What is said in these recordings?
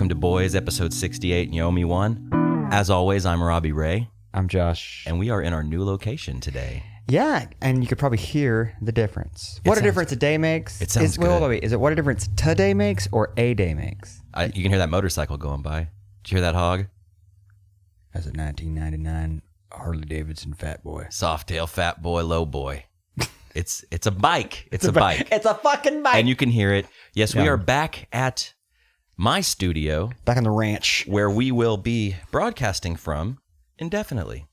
Welcome to Boys, episode 68, and you owe me one. As always, I'm Robbie Ray. I'm Josh. And we are in our new location today. Yeah, and you could probably hear the difference. What a difference a day makes. It sounds good. Wait, is it what a difference today makes or a day makes? You can hear that motorcycle going by. Did you hear that hog? That's a 1999 Harley Davidson Fat Boy. Soft tail, fat boy, low boy. It's a bike. It's a bike. It's a fucking bike. And you can hear it. Yes, we Yeah. are back at my studio. Back on the ranch. Where we will be broadcasting from indefinitely.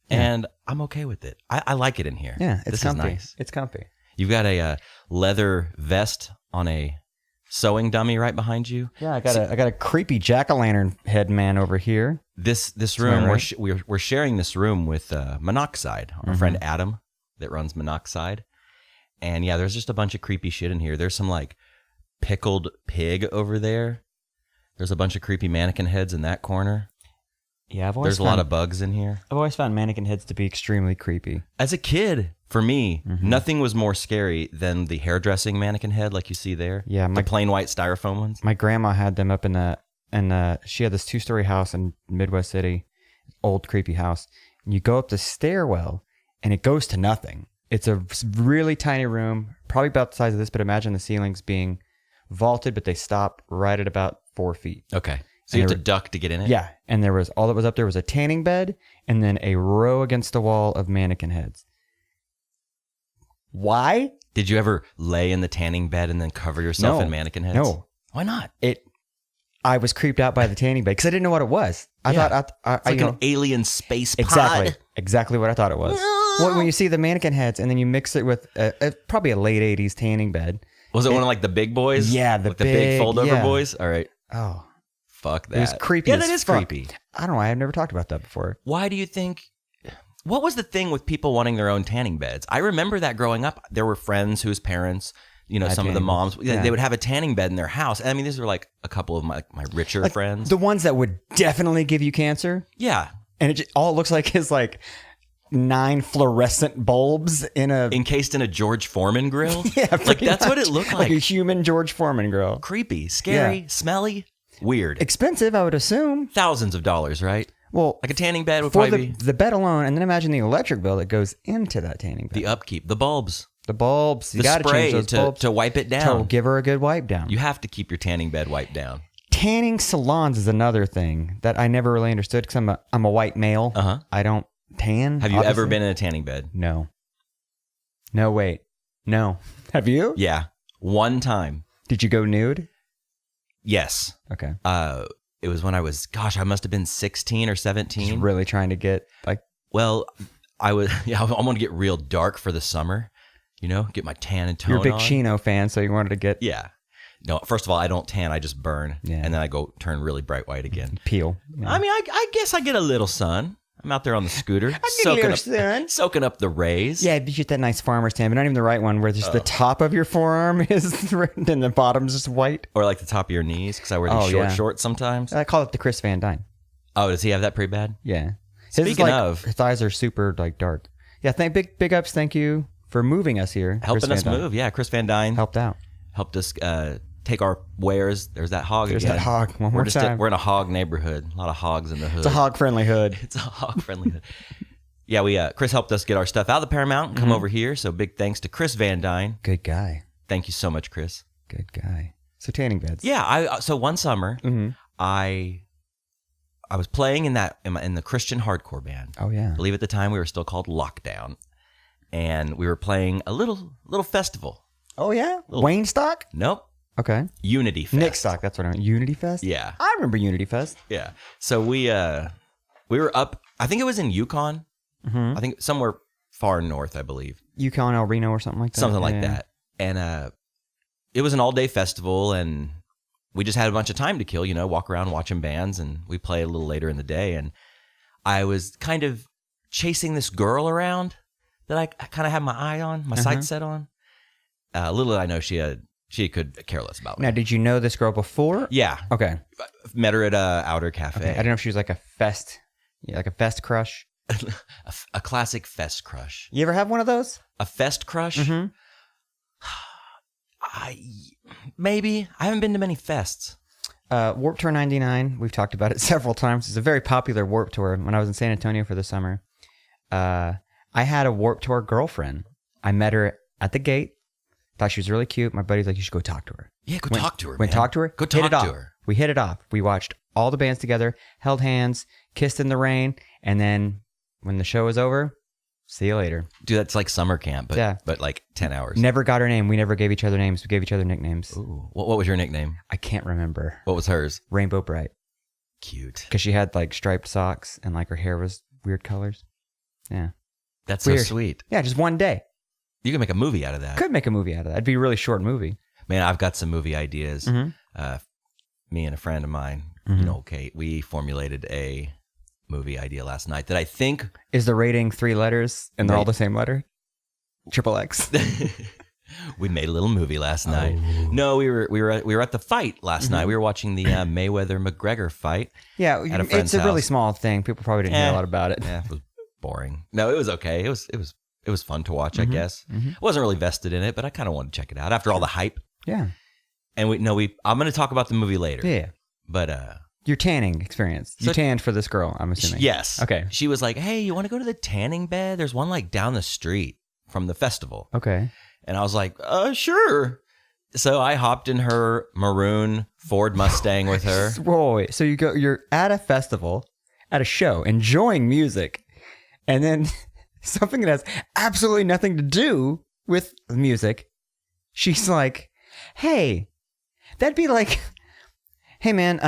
Yeah. And I'm okay with it. I like it in here. Yeah, it's comfy. Is nice. It's comfy. You've got a leather vest on a sewing dummy right behind you. Yeah, I got a creepy jack-o'-lantern head man over here. This room, we're sharing this room with Monoxide, our friend Adam that runs Monoxide. And yeah, there's just a bunch of creepy shit in here. There's some like pickled pig over there. There's a bunch of creepy mannequin heads in that corner. Yeah, there's a lot of bugs in here. I've always found mannequin heads to be extremely creepy. As a kid, for me, nothing was more scary than the hairdressing mannequin head like you see there. Yeah, the plain white styrofoam ones. My grandma had them up in she had this 2-story house in Midwest City, old creepy house. And you go up the stairwell and it goes to nothing. It's a really tiny room, probably about the size of this, but imagine the ceilings being vaulted, but they stop right at about 4 feet. Okay. So you have to duck to get in it? Yeah. And there was all that was up there was a tanning bed and then a row against the wall of mannequin heads. Why? Did you ever lay in the tanning bed and then cover yourself in mannequin heads? No. Why not? I was creeped out by the tanning bed because I didn't know what it was. I thought it's like an alien space pod. pod. Exactly what I thought it was. Well, when you see the mannequin heads and then you mix it with probably a late 80s tanning bed. Was it one of like the big boys? Yeah, the big fold-over boys? All right. Oh. Fuck that. It was creepy. Yeah, that is creepy. I don't know. I've never talked about that before. Why do you think... What was the thing with people wanting their own tanning beds? I remember that growing up. There were friends whose parents... some of the moms, they would have a tanning bed in their house. I mean, these were like a couple of my richer friends. The ones that would definitely give you cancer. Yeah. And all it looks like is like 9 fluorescent bulbs encased in a George Foreman grill. Yeah. Like that's what it looked like. Like a human George Foreman grill. Creepy, scary, smelly, weird. Expensive, I would assume. Thousands of dollars, right? Well, like a tanning bed would for probably be... the bed alone, and then imagine the electric bill that goes into that tanning bed. The upkeep, the bulbs. The bulbs. You got to change those bulbs to wipe it down. To give her a good wipe down. You have to keep your tanning bed wiped down. Tanning salons is another thing that I never really understood because I'm a white male. I don't tan. Have you ever been in a tanning bed? No. No, wait. No. Have you? Yeah. One time. Did you go nude? Yes. Okay. It was when I must have been 16 or 17. Just really trying to get like... Well, I was, I'm going to get real dark for the summer, get my tan and tone on. You're a big Chino fan, so you wanted to get... Yeah. No, first of all, I don't tan, I just burn. Yeah. And then I go turn really bright white again. Peel. Yeah. I mean, I guess I get a little sun. I'm out there on the scooter. Soaking up the rays. Yeah, you get that nice farmer's tan, but not even the right one where just the top of your forearm is red and the bottom's just white. Or like the top of your knees, because I wear these shorts sometimes. I call it the Chris Van Dyne. Oh, does he have that pretty bad? Yeah. Speaking of... His eyes are super like dark. Yeah, big ups, thank you for moving us here. Helping us move, yeah. Chris Van Dyne. Helped out. Helped us take our wares. There's that hog again. There's that hog. One more time. We're in a hog neighborhood. A lot of hogs in the hood. It's a hog-friendly hood. It's a hog-friendly hood. Yeah, Chris helped us get our stuff out of the Paramount and come over here. So big thanks to Chris Van Dyne. Good guy. Thank you so much, Chris. Good guy. So tanning beds. Yeah, so one summer, I was playing in the Christian hardcore band. Oh yeah. I believe at the time we were still called Lockdown, and we were playing a little festival. Oh yeah. Wayne Stock? Nope. Okay. Unity Fest. Nick Stock, that's what I meant. Unity Fest? Yeah. I remember Unity Fest. Yeah. So we were up, I think it was in Yukon. I think somewhere far north, I believe. Yukon, El Reno or something like that. Something like that. And it was an all-day festival, and we just had a bunch of time to kill, walk around watching bands, and we play a little later in the day. And I was kind of chasing this girl around that I kind of had my eye on, my sights set on. Little did I know she could care less about me. Now, did you know this girl before? Yeah. Okay. Met her at a Outer Cafe. Okay. I don't know if she was like a fest crush. A classic fest crush. You ever have one of those? A fest crush? Maybe. I haven't been to many fests. Warped Tour 99. We've talked about it several times. It's a very popular Warped Tour. When I was in San Antonio for the summer, I had a Warped Tour girlfriend. I met her at the gate. Thought she was really cute. My buddy's like, you should go talk to her. Yeah, go talk to her, Went man. talk to her. Go talk to her. We hit it off. We watched all the bands together, held hands, kissed in the rain, and then when the show was over, see you later. Dude, that's like summer camp, but like 10 hours. Never got her name. We never gave each other names. We gave each other nicknames. Ooh. What was your nickname? I can't remember. What was hers? Rainbow Bright. Cute. Because she had like striped socks and like her hair was weird colors. Yeah. That's Weird. so sweet. Yeah, just one day. You could make a movie out of that. Could make a movie out of that. It'd be a really short movie. Man, I've got some movie ideas. Mm-hmm. Me and a friend of mine, you know, Kate, we formulated a movie idea last night that I think... Is the rating 3 letters and they're all the same letter? Triple X. We made a little movie last night. No, we were at the fight last night. We were watching the Mayweather-McGregor fight. Yeah, at a friend's it's a really house. small thing. People probably didn't hear a lot about it. Yeah, it was boring. No, it was okay. It was fun to watch, I guess. I wasn't really vested in it, but I kind of wanted to check it out after all the hype. Yeah. And I'm going to talk about the movie later. Yeah. But your tanning experience. You tanned for this girl, I'm assuming. Yes. Okay. She was like, "Hey, you want to go to the tanning bed? There's one like down the street from the festival." Okay. And I was like, sure. So I hopped in her maroon Ford Mustang with her. Whoa, wait. So you're at a festival, at a show, enjoying music, and then something that has absolutely nothing to do with music. She's like, "Hey, that'd be like, hey man,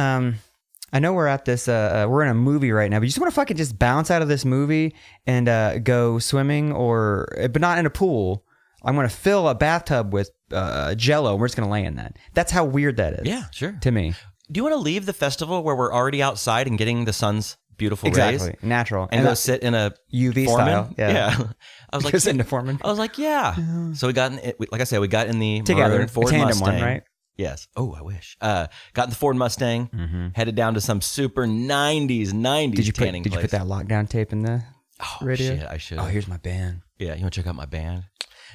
I know we're at this, we're in a movie right now, but you just want to fucking just bounce out of this movie and go swimming but not in a pool. I'm going to fill a bathtub with Jell-O. We're just going to lay in that." That's how weird that is. Yeah, sure. To me. Do you want to leave the festival where we're already outside and getting the sun's beautiful Exactly. rays? Natural. And go sit in a UV Foreman? style. Yeah. I was like, Just into Foreman. I was like, yeah. So we got like I said, we got in the Together. maroon Ford tandem Mustang. one, right? Yes. Oh, I wish. Got in the Ford Mustang, headed down to some super 90s tanning Did you place. put that lockdown tape in the radio? Shit, I should. Oh, here's my band. Yeah, you want to check out my band?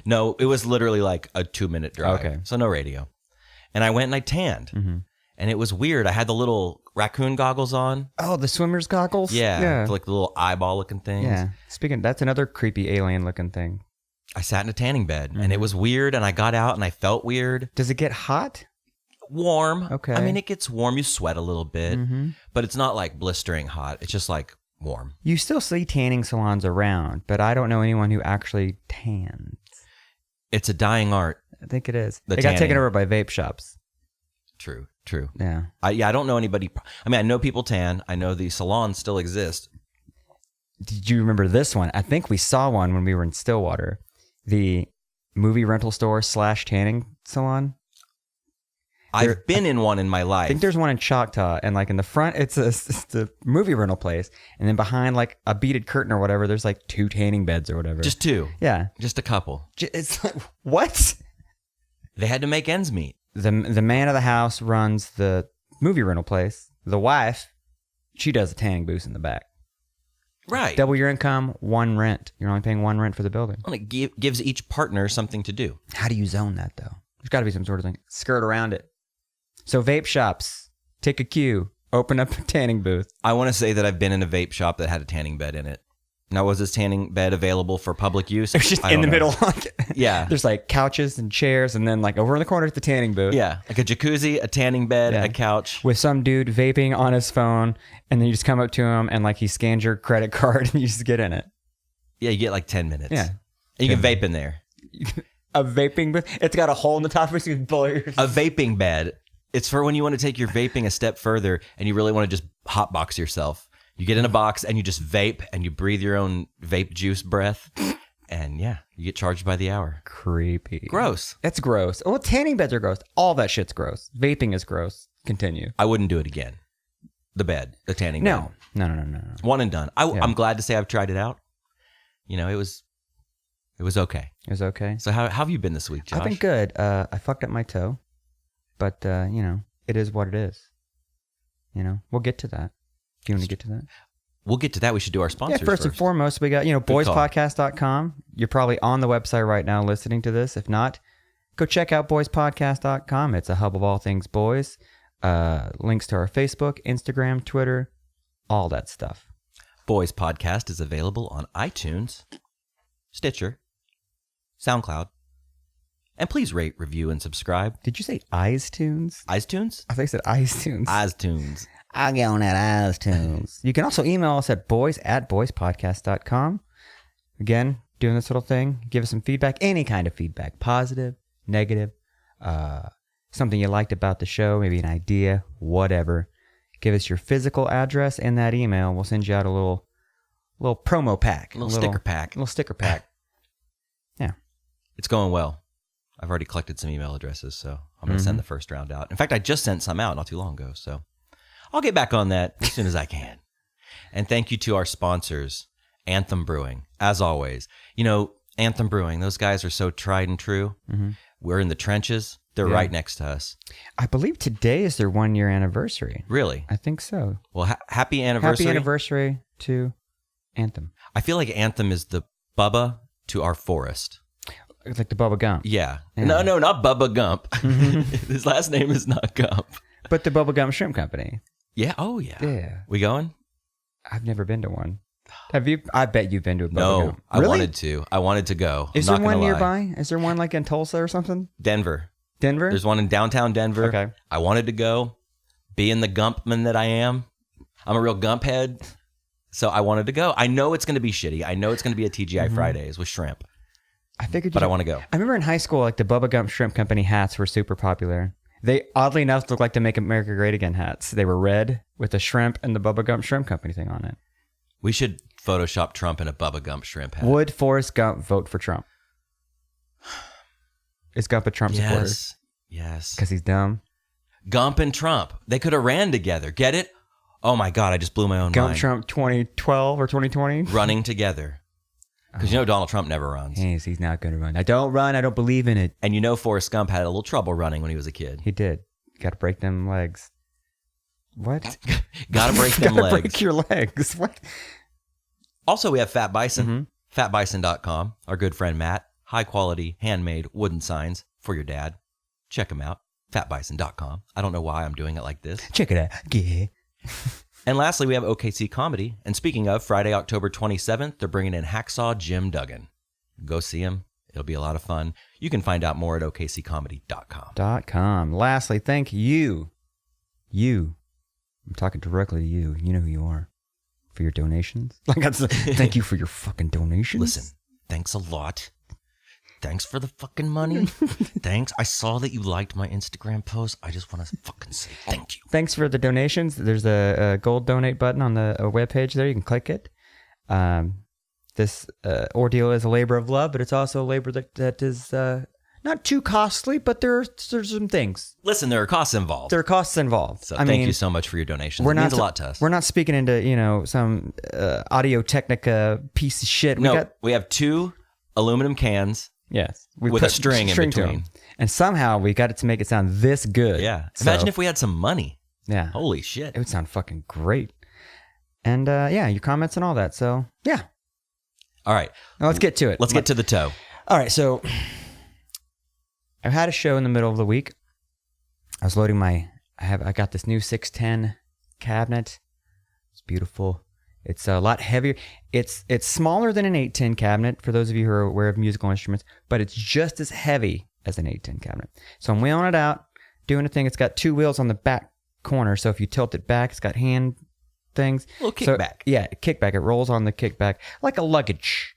No, it was literally like a 2-minute drive. Okay. So no radio. And I went and I tanned. And it was weird. I had the little raccoon goggles on. Oh, the swimmer's goggles? Yeah. Like the little eyeball looking things. Yeah. That's another creepy alien looking thing. I sat in a tanning bed and it was weird. And I got out and I felt weird. Does it get hot? Warm. Okay. I mean, it gets warm. You sweat a little bit, but it's not like blistering hot. It's just like warm. You still see tanning salons around, but I don't know anyone who actually tans. It's a dying art. I think it is. The They got taken tanning. over by vape shops. True. Yeah. I don't know anybody. I mean, I know people tan. I know the salons still exist. Did you remember this one? I think we saw one when we were in Stillwater. The movie rental store / tanning salon. I've been in one in my life. I think there's one in Choctaw, and like in the front, it's a movie rental place, and then behind like a beaded curtain or whatever, there's like 2 tanning beds or whatever. Just 2. Yeah. Just a couple. It's like, what? They had to make ends meet. The man of the house runs the movie rental place. The wife, she does the tanning booth in the back. Right. Double your income, 1 rent. You're only paying 1 rent for the building. Well, it gives each partner something to do. How do you zone that though? There's got to be some sort of thing. Skirt around it. So vape shops, take a cue, open up a tanning booth. I want to say that I've been in a vape shop that had a tanning bed in it. Now, was this tanning bed available for public use? It's just I in the don't know. middle. Yeah. There's like couches and chairs, and then like over in the corner is the tanning booth. Yeah. Like a jacuzzi, a tanning bed, Yeah. a couch. With some dude vaping on his phone, and then you just come up to him and like he scans your credit card and you just get in it. Yeah, you get like 10 minutes. Yeah. And you can vape in there. A vaping booth. It's got a hole in the top of it so you can blow your... A vaping bed. It's for when you want to take your vaping a step further and you really want to just hotbox yourself. You get in a box and you just vape and you breathe your own vape juice breath. And yeah, you get charged by the hour. Creepy. Gross. That's gross. Oh, tanning beds are gross. All that shit's gross. Vaping is gross. Continue. I wouldn't do it again. The bed, the tanning bed. No. One and done. I'm glad to say I've tried it out. You know, it was okay. It was okay. So how have you been this week, Josh? I've been good. I fucked up my toe, but you know, it is what it is. You know, we'll get to that. Do you want to get to that? We'll get to that. We should do our sponsors first and foremost, we got, boyspodcast.com. You're probably on the website right now listening to this. If not, go check out boyspodcast.com. It's a hub of all things boys. Links to our Facebook, Instagram, Twitter, all that stuff. Boys Podcast is available on iTunes, Stitcher, SoundCloud, and please rate, review, and subscribe. Did you say iTunes? iTunes? I think I said iTunes. iTunes. I'll get on that iTunes. You can also email us at boys@boyspodcast.com. Again, doing this little thing. Give us some feedback, any kind of feedback, positive, negative, something you liked about the show, maybe an idea, whatever. Give us your physical address in that email. We'll send you out a little promo pack. A little sticker pack. A little sticker pack. Yeah. It's going well. I've already collected some email addresses, so I'm going to send the first round out. In fact, I just sent some out not too long ago, so I'll get back on that as soon as I can. And thank you to our sponsors, Anthem Brewing, as always. You know, Anthem Brewing, those guys are so tried and true. Mm-hmm. We're in the trenches. They're right next to us. I believe today is their 1-year anniversary. Really? I think so. Well, happy anniversary. Happy anniversary to Anthem. I feel like Anthem is the Bubba to our Forrest. It's like the Bubba Gump. Yeah. No, not Bubba Gump. His last name is not Gump. But the Bubba Gump Shrimp Company. Yeah. Oh, yeah. Yeah. We going? I've never been to one. Have you? I bet you've been to a Bubba Gump. No, Really? I wanted to go. Is there one nearby? Is there one like in Tulsa or something? Denver. Denver? There's one in downtown Denver. Okay. I wanted to go. Being the Gumpman that I am, I'm a real Gump head. So I wanted to go. I know it's going to be shitty. I know it's going to be a TGI Fridays with shrimp. I figured, but I want to go. I remember in high school, like the Bubba Gump Shrimp Company hats were super popular. They oddly enough look like the Make America Great Again hats. They were red with a shrimp and the Bubba Gump Shrimp Company thing on it. We should Photoshop Trump in a Bubba Gump shrimp hat. Would Forrest Gump vote for Trump? Is Gump a Trump supporter? Yes. Because he's dumb. Gump and Trump. They could have ran together. Get it? Oh my God, I just blew my own Gump mind. Trump 2012 or 2020? Running together. Because you know Donald Trump never runs. He's not going to run. I don't run. I don't believe in it. And you know Forrest Gump had a little trouble running when he was a kid. He did. Got to break them legs. What? Got to break them legs. Got to break your legs. What? Also, we have Fat Bison. Fatbison.com. Our good friend Matt. High quality, handmade wooden signs for your dad. Check him out. Fatbison.com. I don't know why I'm doing it like this. Check it out. Yeah. And lastly, we have OKC Comedy. And speaking of, Friday, October 27th, they're bringing in Hacksaw Jim Duggan. Go see him. It'll be a lot of fun. You can find out more at okccomedy.com. Lastly, thank you. I'm talking directly to you. You know who you are. For your donations. Thank you for your fucking donations. Listen, thanks a lot. Thanks for the fucking money. Thanks. I saw that you liked my Instagram post. I just want to fucking say thank you. Thanks for the donations. There's a gold donate button on the webpage there. You can click it. This ordeal is a labor of love, but it's also a labor that is not too costly, but there's some things. Listen, there are costs involved. There are costs involved. So thank you so much for your donations. It means a lot to us. We're not speaking into, some Audio Technica piece of shit. We have 2 aluminum cans. Yes. With a string in between. And somehow we got it to make it sound this good. Yeah. Imagine if we had some money. Yeah. Holy shit. It would sound fucking great. And your comments and all that. So, yeah. All right. Now let's get to it. Let's get to the toe. All right. So I've had a show in the middle of the week. I was loading I got this new 610 cabinet. It's beautiful. It's a lot heavier. It's smaller than an 810 cabinet, for those of you who are aware of musical instruments, but it's just as heavy as an 810 cabinet. So I'm wheeling it out, doing a thing. It's got 2 wheels on the back corner, so if you tilt it back, it's got hand things. A little kickback. Kickback. It rolls on the kickback like a luggage,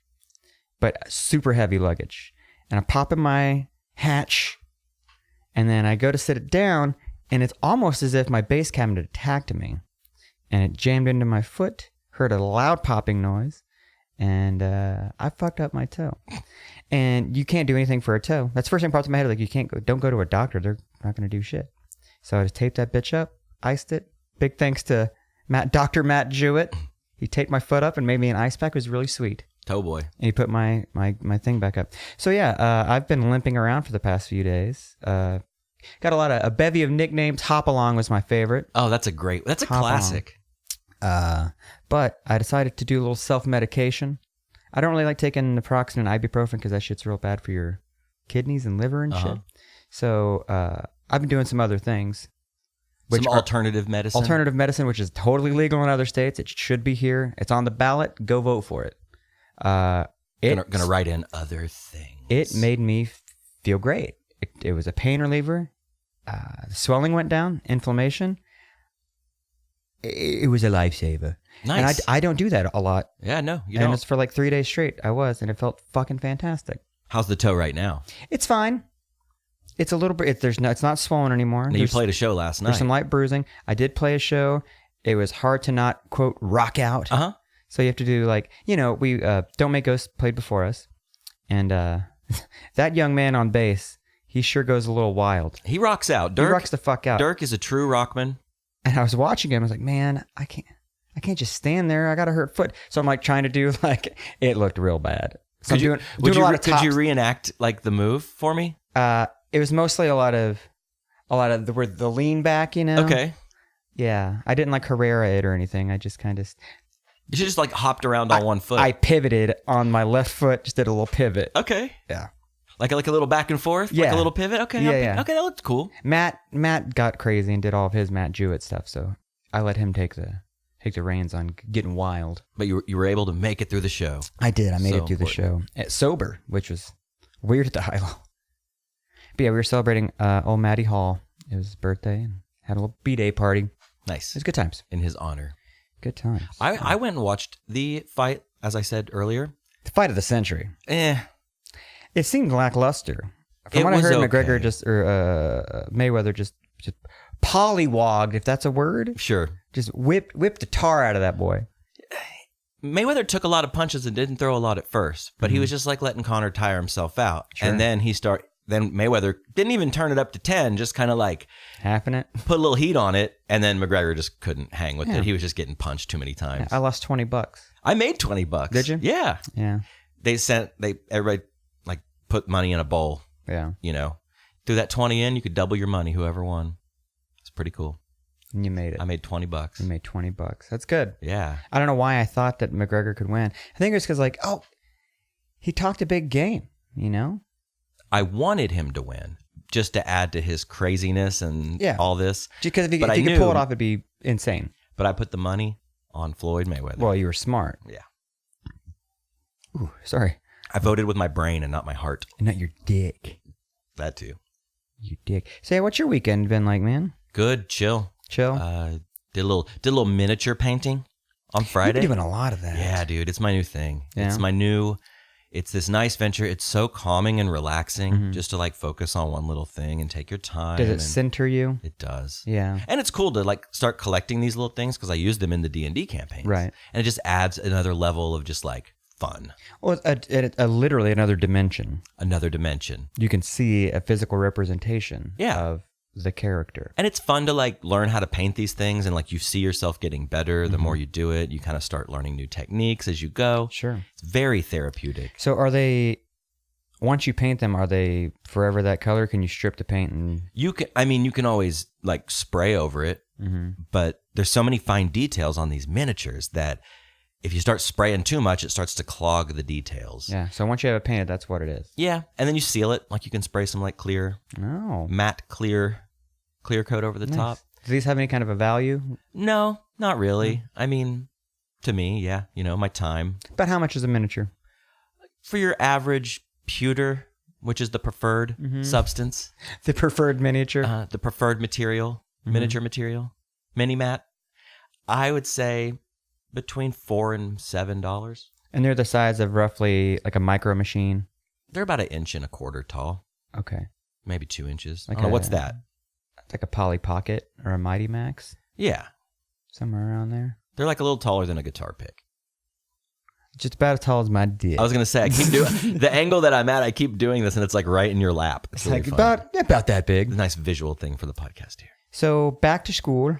but super heavy luggage. And I'm popping my hatch, and then I go to sit it down, and it's almost as if my bass cabinet attacked me, and it jammed into my foot. Heard a loud popping noise, and I fucked up my toe. And you can't do anything for a toe. That's the first thing popped in my head. Like, don't go to a doctor. They're not going to do shit. So I just taped that bitch up, iced it. Big thanks to Dr. Matt Jewett. He taped my foot up and made me an ice pack. It was really sweet. Toe boy. And he put my thing back up. So yeah, I've been limping around for the past few days. Got a bevy of nicknames. Hop Along was my favorite. Oh, that's a classic. But I decided to do a little self-medication. I don't really like taking naproxen and ibuprofen because that shit's real bad for your kidneys and liver and shit. So I've been doing some other things. Some alternative medicine. Alternative medicine, which is totally legal in other states. It should be here. It's on the ballot. Go vote for it. Gonna write in other things. It made me feel great. It was a pain reliever. The swelling went down. Inflammation. It was a lifesaver. Nice. And I don't do that a lot. Yeah, no, you and don't. it's for like 3 days straight. And it felt fucking fantastic. How's the toe right now? It's fine. It's a little bit. It's not swollen anymore. Now, you played a show last night. There's some light bruising. I did play a show. It was hard to not quote rock out. So you have to do like, we Don't Make Ghosts played before us, and that young man on bass, he sure goes a little wild. He rocks out. He rocks the fuck out. Dirk is a true rockman. And I was watching him. I was like, man, I can't just stand there. I got a hurt foot. So I'm like trying to do like, it looked real bad. So could you reenact like the move for me? It was mostly a lot of the lean back, Okay. Yeah, I didn't like Herrera it or anything. I just kind of. You should just like hopped around on one foot. I pivoted on my left foot. Just did a little pivot. Okay. Yeah. Like a little back and forth. Yeah. Like a little pivot. Okay. Yeah. Okay, that looked cool. Matt got crazy and did all of his Matt Jewett stuff, so I let him take the reins on getting wild. But you were able to make it through the show. I did. I made it through the show sober, which was weird at the high-low. But yeah, we were celebrating old Matty Hall. It was his birthday and had a little B-Day party. Nice. It was good times. In his honor. Good times. I went and watched the fight, as I said earlier. The fight of the century. It seemed lackluster. From what I heard, McGregor Mayweather just pollywogged, if that's a word. Sure. Just whipped the tar out of that boy. Mayweather took a lot of punches and didn't throw a lot at first, but he was just like letting Conor tire himself out. Sure. And then then Mayweather didn't even turn it up to 10, just kind of like halving it, put a little heat on it, and then McGregor just couldn't hang with it. He was just getting punched too many times. Yeah, I lost $20. I made $20. Did you? Yeah. Yeah. Everybody like put money in a bowl. Yeah. Threw that 20 in, you could double your money, whoever won. It's pretty cool. And you made it. I made $20. You made $20. That's good. Yeah. I don't know why I thought that McGregor could win. I think it was because he talked a big game, I wanted him to win just to add to his craziness and all this. Because if he could pull it off, it'd be insane. But I put the money on Floyd Mayweather. Well, you were smart. Yeah. Ooh, sorry. I voted with my brain and not my heart. And not your dick. That too. You dick. Say, what's your weekend been like, man? Good, chill. Chill. Did a little miniature painting on Friday. You've been doing a lot of that. Yeah, dude. It's my new thing. Yeah. It's this nice venture. It's so calming and relaxing just to like focus on one little thing and take your time. Does it center you? It does. Yeah. And it's cool to like start collecting these little things because I use them in the D&D campaigns. Right. And it just adds another level of just like fun. Well, it's literally another dimension. Another dimension. You can see a physical representation Yeah. of the character. And it's fun to like learn how to paint these things and like you see yourself getting better the more you do it. You kind of start learning new techniques as you go. Sure. It's very therapeutic. So once you paint them, are they forever that color? Can you strip the paint and you can always like spray over it, but there's so many fine details on these miniatures that if you start spraying too much, it starts to clog the details. Yeah. So once you have it painted, that's what it is. Yeah. And then you seal it. Like you can spray some like matte clear coat over the top. Do these have any kind of a value? No, not really. I mean, to me, yeah, my time. But how much is a miniature? For your average pewter, which is the preferred substance. The preferred miniature? The preferred material, miniature material, mini mat. I would say between $4 and $7. And they're the size of roughly like a micro machine? They're about 1.25 inches tall. Okay. Maybe 2 inches. I don't know. What's that? It's like a Polly Pocket or a Mighty Max. Yeah. Somewhere around there. They're like a little taller than a guitar pick. Just about as tall as my dick. I was going to say, I keep doing the angle that I'm at, I keep doing this and it's like right in your lap. It's really like about that big. It's a nice visual thing for the podcast here. So back to school.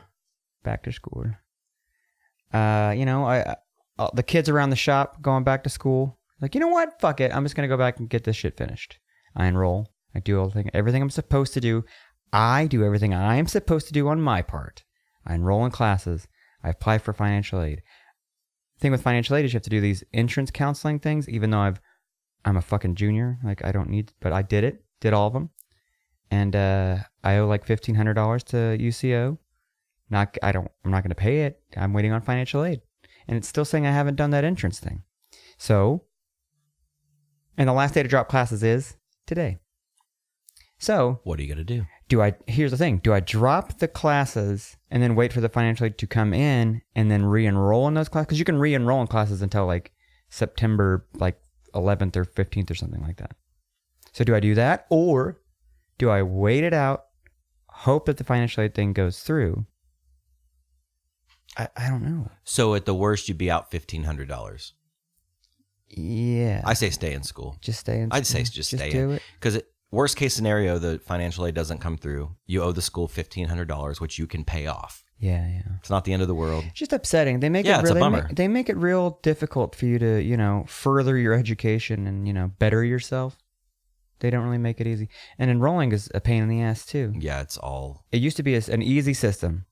The kids around the shop going back to school. Like, you know what? Fuck it. I'm just going to go back and get this shit finished. I enroll. I do everything I'm supposed to do. I do everything I am supposed to do on my part. I enroll in classes. I apply for financial aid. The thing with financial aid is you have to do these insurance counseling things, even though I'm a fucking junior. Like, I don't need, but I did all of them. And I owe like $1,500 to UCO. I'm not going to pay it. I'm waiting on financial aid. And it's still saying I haven't done that entrance thing. So, and the last day to drop classes is today. So, what are you going to do? Here's the thing. Do I drop the classes and then wait for the financial aid to come in and then re-enroll in those classes? Because you can re-enroll in classes until like September like 11th or 15th or something like that. So do I do that? Or do I wait it out, hope that the financial aid thing goes through? I don't know. So at the worst, you'd be out $1,500. Yeah. I say stay in school. Just stay in school. I'd say just stay do in. it. Because worst case scenario, the financial aid doesn't come through. You owe the school $1,500, which you can pay off. Yeah. It's not the end of the world. It's just upsetting. They make it's a bummer. They make it real difficult for you to, further your education and, better yourself. They don't really make it easy. And enrolling is a pain in the ass too. Yeah, It used to be an easy system.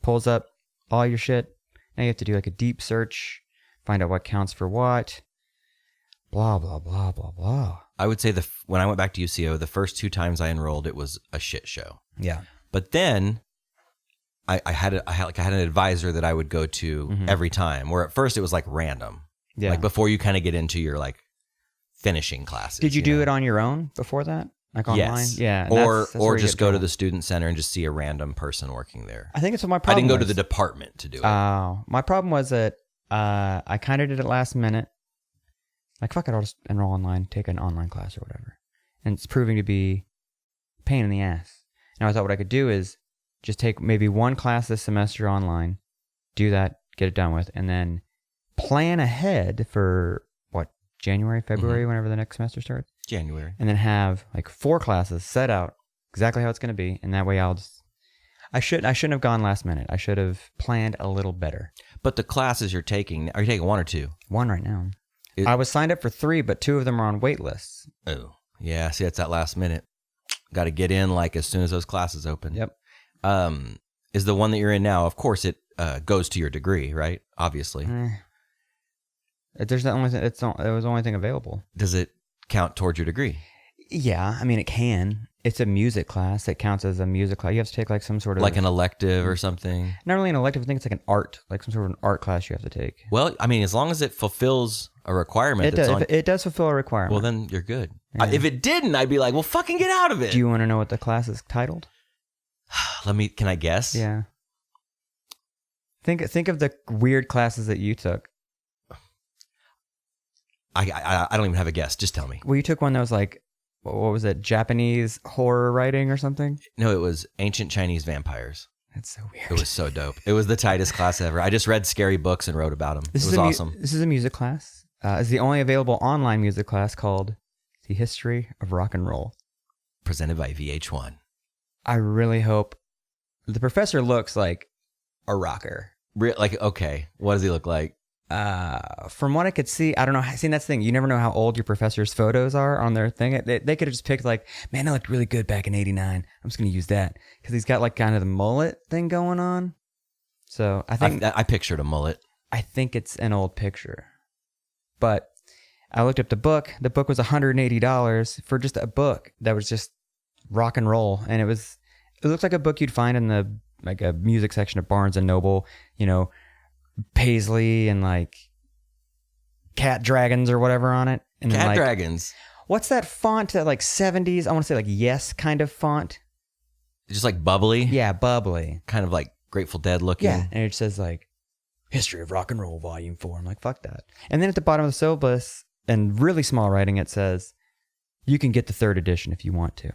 Pulls up all your shit. Now you have to do like a deep search, find out what counts for what. Blah, blah, blah, blah, blah. I would say when I went back to UCO, the first 2 times I enrolled, it was a shit show. Yeah. But then I had an advisor that I would go to every time, where at first it was like random. Yeah. Like before you kind of get into your like finishing classes. Did you do it on your own before that? Like online? Yes. Yeah. Or just go to the student center and just see a random person working there. I think it's what my problem I didn't go was. to the department to do it. Oh. My problem was that I kind of did it last minute. Like, fuck it, I'll just enroll online, take an online class or whatever. And it's proving to be a pain in the ass. Now, I thought what I could do is just take maybe one class this semester online, do that, get it done with, and then plan ahead for, January, February, whenever the next semester starts? January. And then have, 4 classes set out exactly how it's going to be, and that way I shouldn't have gone last minute. I should have planned a little better. But the classes you're taking, are you taking 1 or 2? 1 right now. I was signed up for 3, but 2 of them are on wait lists. Oh, yeah. See, it's that last minute. Got to get in as soon as those classes open. Yep. Is the one that you're in now? Of course, it goes to your degree, right? Obviously. There's it was the only thing available. Does it count towards your degree? Yeah, I mean it can. It's a music class. It counts as a music class. You have to take some sort of an elective or something. Not really an elective. I think it's like an art, some sort of an art class you have to take. Well, I mean, as long as it fulfills a requirement, it does fulfill a requirement. Well, then you're good. Yeah. If it didn't, I'd be like, well, fucking get out of it. Do you want to know what the class is titled? Can I guess? Yeah. Think of the weird classes that you took. I don't even have a guess. Just tell me. Well, you took one that was what was it? Japanese horror writing or something? No, it was Ancient Chinese Vampires. That's so weird. It was so dope. It was the tightest class ever. I just read scary books and wrote about them. It was awesome. This is a music class. It's the only available online music class called The History of Rock and Roll. Presented by VH1. I really hope the professor looks like a rocker. Okay. What does he look like? From what I could see, I don't know. See, that's the thing. You never know how old your professor's photos are on their thing. They could have just picked man, I looked really good back in '89. I'm just going to use that because he's got kind of the mullet thing going on. So I think I pictured a mullet. I think it's an old picture, but I looked up the book. The book was $180 for just a book that was just rock and roll, and it looked like a book you'd find in the a music section of Barnes and Noble. Paisley and cat dragons or whatever on it. And cat dragons. What's that font that 70s? I want to say Yes kind of font. Just bubbly? Yeah, bubbly. Kind of Grateful Dead looking. Yeah, and it says History of Rock and Roll Volume 4. I'm fuck that. And then at the bottom of the syllabus, in really small writing, it says, you can get the 3rd edition if you want to.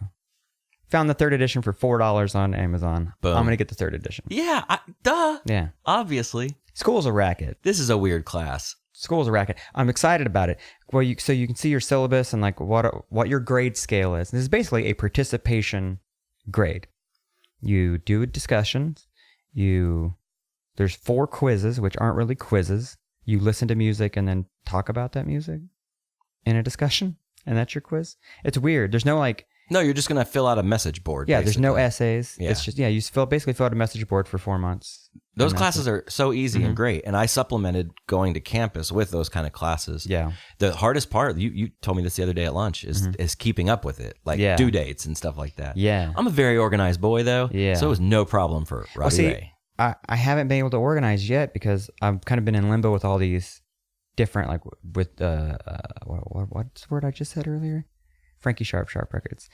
Found the 3rd edition for $4 on Amazon. Boom. I'm going to get the 3rd edition. Yeah, duh. Yeah. Obviously. School's a racket. This is a weird class. School's a racket. I'm excited about it. Well, so you can see your syllabus and what your grade scale is. This is basically a participation grade. You do discussions. There's 4 quizzes, which aren't really quizzes. You listen to music and then talk about that music in a discussion, and that's your quiz. It's weird. There's no No, you're just going to fill out a message board. Yeah, basically. There's no essays. Yeah. It's just, you basically fill out a message board for 4 months. Those classes are so easy and great. And I supplemented going to campus with those kind of classes. Yeah. The hardest part, you told me this the other day at lunch, is keeping up with it. Due dates and stuff like that. Yeah. I'm a very organized boy, though. Yeah. So it was no problem for Robbie Ray. I haven't been able to organize yet because I've kind of been in limbo with all these different, like with what's the word I just said earlier? Frankie Sharp Records.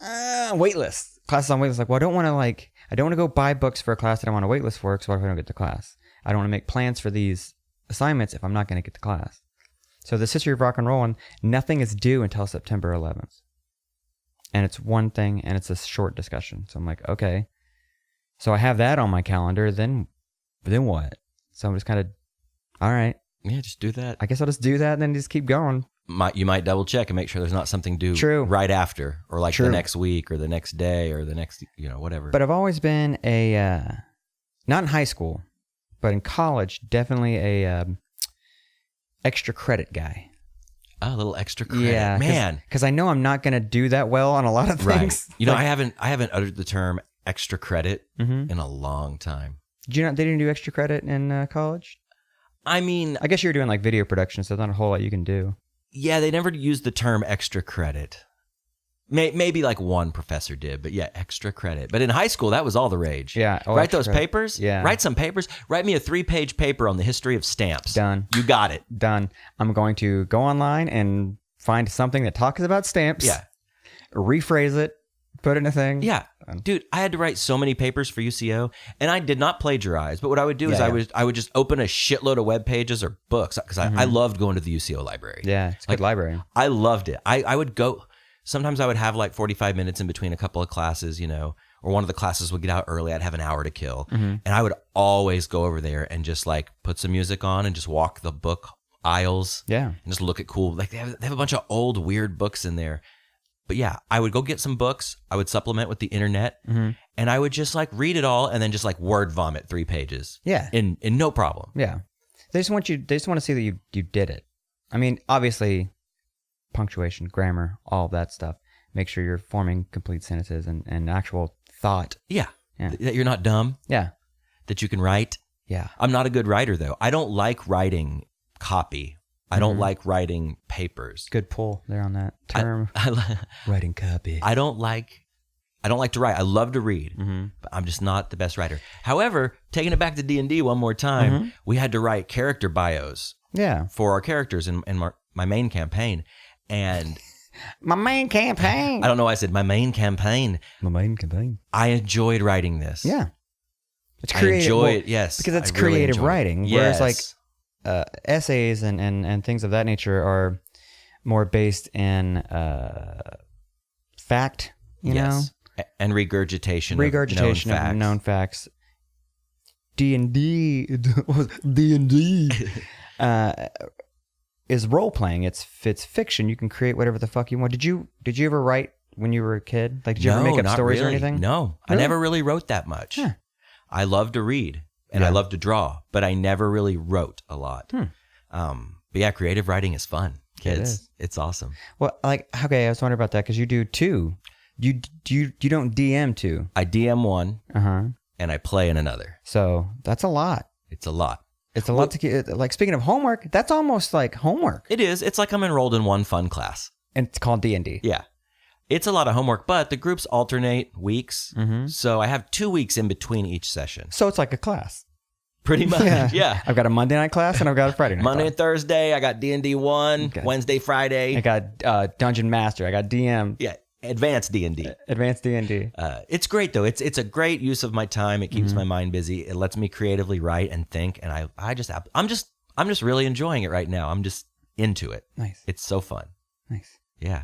Waitlist. Classes on waitlist. Like, well, I don't want to go buy books for a class that I'm on a waitlist for, so what if I don't get to class? I don't want to make plans for these assignments if I'm not going to get to class. So the history of rock and roll, and nothing is due until September 11th. And it's one thing, and it's a short discussion. So I'm like, okay. So I have that on my calendar, then what? So I'm just kind of, all right. Yeah, just do that. I guess I'll just do that and then just keep going. You might double check and make sure there's not something due right after, or like the next week or the next day or the next, whatever. But I've always been not in high school, but in college, definitely a extra credit guy. Oh, a little extra credit. Yeah, man. Because I know I'm not going to do that well on a lot of things. Right. I haven't uttered the term extra credit in a long time. They didn't do extra credit in college? I mean, I guess you're doing like video production, so there's not a whole lot you can do. Yeah, they never used the term extra credit. Maybe like one professor did, but yeah, extra credit. But in high school, that was all the rage. Yeah. Write those papers. Yeah. Write some papers. Write me a 3-page paper on the history of stamps. Done. You got it. Done. I'm going to go online and find something that talks about stamps. Yeah. Rephrase it. Put it in a thing. Yeah. Dude, I had to write so many papers for UCO, and I did not plagiarize. But what I would do is I would just open a shitload of web pages or books, because I loved going to the UCO library. Yeah, it's a good library. I loved it. I would go. Sometimes I would have like 45 minutes in between a couple of classes, or one of the classes would get out early. I'd have an hour to kill. And I would always go over there and just like put some music on and just walk the book aisles. Yeah. And just look at cool. Like they have a bunch of old weird books in there. But yeah, I would go get some books. I would supplement with the internet, and I would just like read it all and then just like word vomit 3 pages. Yeah. In no problem. Yeah. They just want to see that you did it. I mean, obviously, punctuation, grammar, all of that stuff. Make sure you're forming complete sentences and actual thought. Yeah. That you're not dumb. Yeah. That you can write. Yeah. I'm not a good writer though. I don't like writing copy. I don't like writing papers. Good pull there on that term. Writing copy. I don't like to write. I love to read, but I'm just not the best writer. However, taking it back to D&D one more time, we had to write character bios. Yeah. For our characters in my main campaign, and my main campaign. I don't know why I said my main campaign. My main campaign. I enjoyed wriing this. Yeah. It's creative. I enjoy it. Yes, because it's creative writing. Whereas like essays and things of that nature are more based in fact, you know, and regurgitation of known facts. D&D is role playing. It's fiction. You can create whatever the fuck you want. Did you ever write when you were a kid? Like, did you ever make up stories or anything? No, really? I never really wrote that much. Huh. I love to read. And I love to draw, but I never really wrote a lot. But yeah, creative writing is fun, kids. It's awesome. Well, like, okay, I was wondering about that because you do 2. You don't DM 2. I DM 1, and I play in another. So that's a lot. It's a lot. It's a lot to get. Like, speaking of homework, that's almost like homework. It is. It's like I'm enrolled in one fun class, and it's called D&D. Yeah. It's a lot of homework, but the groups alternate weeks. So I have 2 weeks in between each session. So it's like a class. Pretty much, yeah. I've got a Monday night class and I've got a Friday night Monday class. and Thursday, I got D&D 1. Wednesday, Friday. I got Dungeon Master. I got DM. Yeah, Advanced D&D. Advanced D&D. It's great, though. It's a great use of my time. It keeps my mind busy. It lets me creatively write and think. And I'm just really enjoying it right now. I'm just into it. Nice. It's so fun. Nice. Yeah.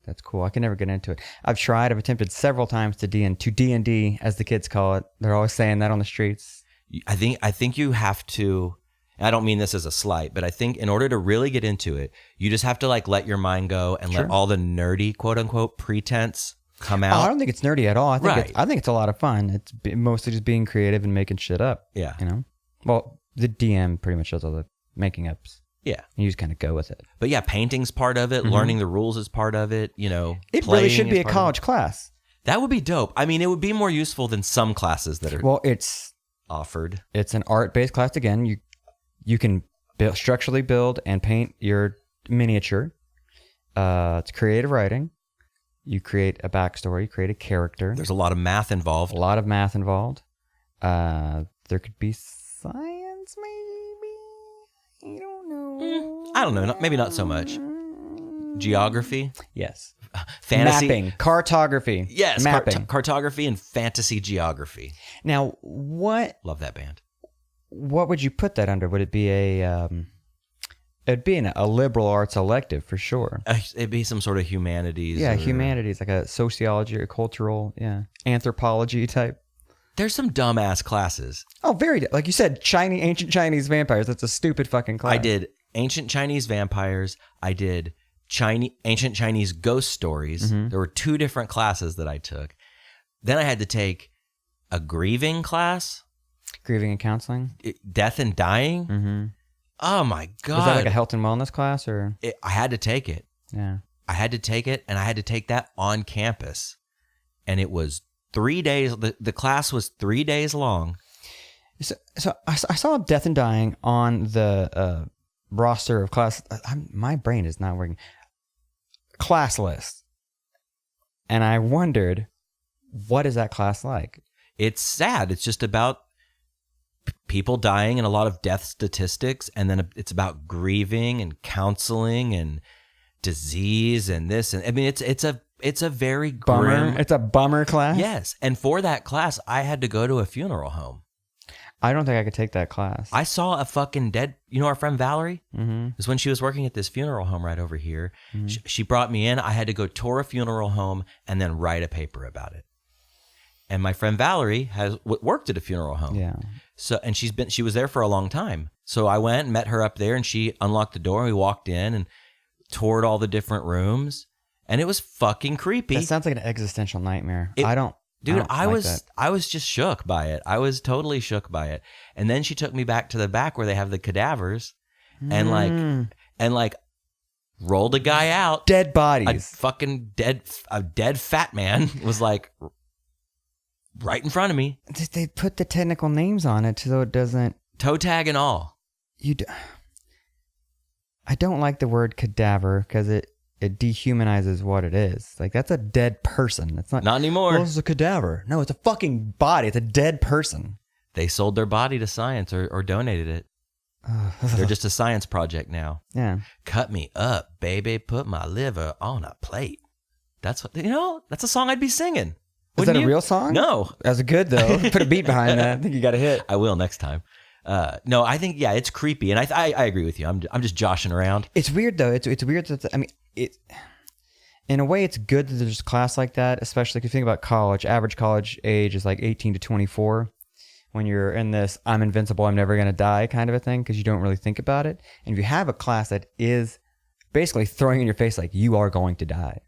That's cool. I can never get into it. I've attempted several times to D&D, as the kids call it. They're always saying that on the streets. I think you have to, and I don't mean this as a slight, but I think in order to really get into it, you just have to like let your mind go and let all the nerdy, quote unquote, pretense come out. I don't think it's nerdy at all. I think it's a lot of fun. It's mostly just being creative and making shit up. Yeah. You know? Well, the DM pretty much does all the making ups. Yeah. You just kind of go with it. But yeah, painting's part of it. Learning the rules is part of it. You know, it really should be a college class. That would be dope. I mean, it would be more useful than some classes that are it's offered. It's an art-based class. Again, you can structurally build and paint your miniature. It's creative writing. You create a backstory, you create a character. There's a lot of math involved. A lot of math involved. There could be science, maybe. I don't know. I don't know. Maybe not so much. Geography. Yes. Fantasy. Mapping. Cartography. Yes. Mapping. Cartography and fantasy geography. Now, what Love that band. would you put that under? Would it be it'd be a liberal arts elective for sure. It'd be some sort of humanities. Yeah, humanities, like a sociology or cultural, anthropology type. There's some dumbass classes. Oh, like you said, ancient Chinese vampires. That's a stupid fucking class. I did ancient Chinese vampires. I did ancient Chinese ghost stories. Mm-hmm. There were 2 different classes that I took. Then I had to take a grieving class. Grieving and counseling? Death and dying. Mm-hmm. Oh my God. Was that like a health and wellness class or? I had to take it. Yeah. I had to take it, and I had to take that on campus. And it was 3 days. The class was 3 days long. So I saw Death and Dying on the roster of class. My brain is not working. Class list. And I wondered, what is that class like? It's sad. It's just about people dying and a lot of death statistics. And then it's about grieving and counseling and disease and this. And I mean, it's a very bummer. It's a bummer class. Yes. And for that class, I had to go to a funeral home. I don't think I could take that class. I saw a fucking dead, our friend Valerie? Mm-hmm. It was when she was working at this funeral home right over here. Mm-hmm. She brought me in. I had to go tour a funeral home and then write a paper about it. And my friend Valerie has worked at a funeral home. Yeah. So, and she was there for a long time. So I went and met her up there, and she unlocked the door, and we walked in and toured all the different rooms, and it was fucking creepy. That sounds like an existential nightmare. I was just shook by it. I was totally shook by it. And then she took me back to the back where they have the cadavers, and like rolled a guy out. Dead bodies. A dead fat man was like right in front of me. They put the technical names on it so it doesn't toe tag and all. I don't like the word cadaver because it dehumanizes what it is. Like, that's a dead person. It's not anymore. Well, it's a cadaver. No, it's a fucking body. It's a dead person. They sold their body to science or donated it. They're just a science project now. Yeah. Cut me up, baby. Put my liver on a plate. That's what that's a song I'd be singing. Is that a real song? No. That's good though. Put a beat behind that. I think you got a hit. I will next time. No, I think it's creepy, and I agree with you. I'm just joshing around. It's weird though. It's weird that in a way it's good that there's a class like that, especially if you think about college. Average college age is like 18 to 24. When you're in this I'm invincible, I'm never going to die kind of a thing, because you don't really think about it. And if you have a class that is basically throwing in your face like you are going to die.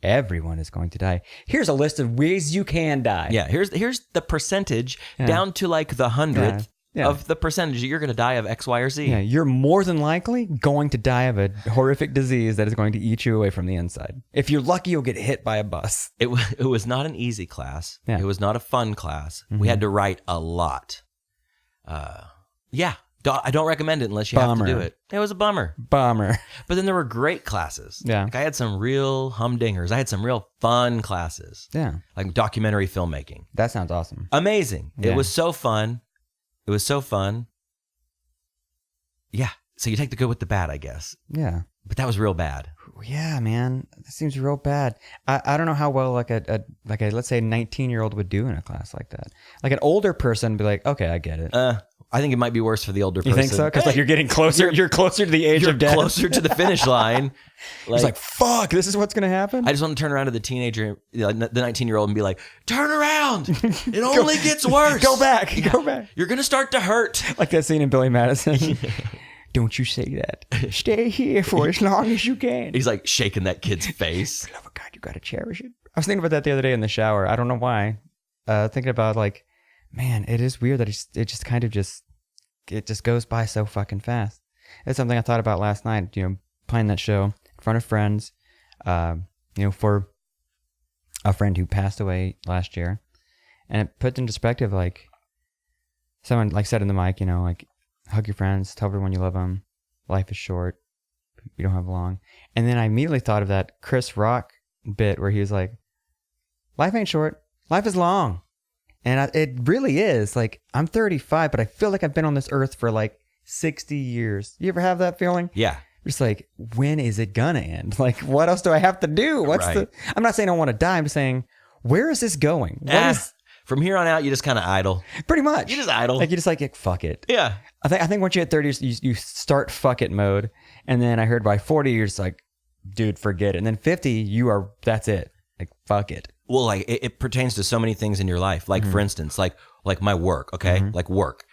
Everyone is going to die. Here's a list of ways you can die. Yeah, here's the percentage down to like the 100th of the percentage you're going to die of X, Y, or Z. Yeah, you're more than likely going to die of a horrific disease that is going to eat you away from the inside. If you're lucky, you'll get hit by a bus. It was not an easy class. Yeah. It was not a fun class. Mm-hmm. We had to write a lot. I don't recommend it unless you have to do it. It was a bummer. But then there were great classes. Yeah. Like I had some real humdingers. I had some real fun classes. Yeah. Like documentary filmmaking. That sounds awesome. Amazing. Yeah. It was so fun. Yeah. So you take the good with the bad, I guess. Yeah. But that was real bad. Yeah, man. That seems real bad. I don't know how well like a let's say 19-year-old would do in a class like that. Like an older person would be like, okay, I get it. I think it might be worse for the older person. You think so? Because like you're getting closer. You're closer to the age of death. You're closer to the finish line. It's like, fuck, this is what's going to happen? I just want to turn around to the teenager, the 19-year-old, and be like, turn around. It only gets worse. Go back. Go back. You're going to start to hurt. Like that scene in Billy Madison. Don't you say that. Stay here for as long as you can. He's like shaking that kid's face. For the love of God, you got to cherish it. I was thinking about that the other day in the shower. I don't know why. Thinking about like, man, it is weird that it just goes by so fucking fast. It's something I thought about last night, playing that show in front of friends, for a friend who passed away last year. And it puts in perspective, like, someone like said in the mic, like, hug your friends, tell everyone you love them. Life is short. You don't have long. And then I immediately thought of that Chris Rock bit where he was like, life ain't short, life is long. And it really is. Like, I'm 35, but I feel like I've been on this earth for like 60 years. You ever have that feeling? Yeah. Just like, when is it gonna end? Like, what else do I have to do? I'm not saying I want to die. I'm just saying, where is this going? From here on out, you just kind of idle. Pretty much. You just idle. Like, you just like, fuck it. Yeah. I think once you hit 30, you start fuck it mode. And then I heard by 40, you're just like, dude, forget it. And then 50, that's it. Like, fuck it. Well, like it pertains to so many things in your life. Like, for instance, like my work, okay? Like work.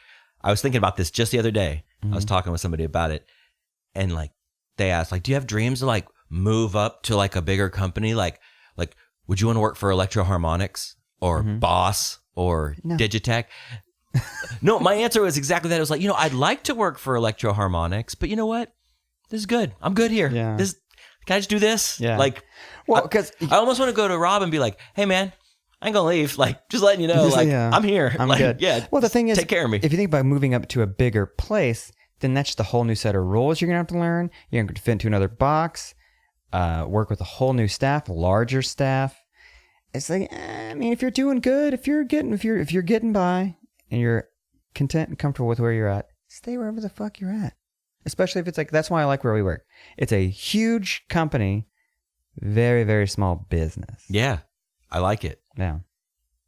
I was thinking about this just the other day. I was talking with somebody about it. And like, they asked, like, do you have dreams to like move up to like a bigger company? Like, would you want to work for Electro Harmonics or Boss or Digitech? No, my answer was exactly that. It was like, I'd like to work for Electro Harmonics, but you know what? This is good. I'm good here. Yeah. Can I just do this? Yeah. Like, well, because I almost want to go to Rob and be like, hey man, I ain't gonna leave. Like, just letting you know, like, I'm here. I'm like, good. Yeah. Well, the thing is, take care of me. If you think about moving up to a bigger place, then that's just a whole new set of rules you're gonna have to learn. You're gonna fit into another box, work with a whole new staff, larger staff. It's like, I mean, if you're doing good, if you're getting by, and you're content and comfortable with where you're at, stay wherever the fuck you're at. Especially if it's like, that's why I like where we work. It's a huge company, very, very small business. Yeah, I like it. Yeah.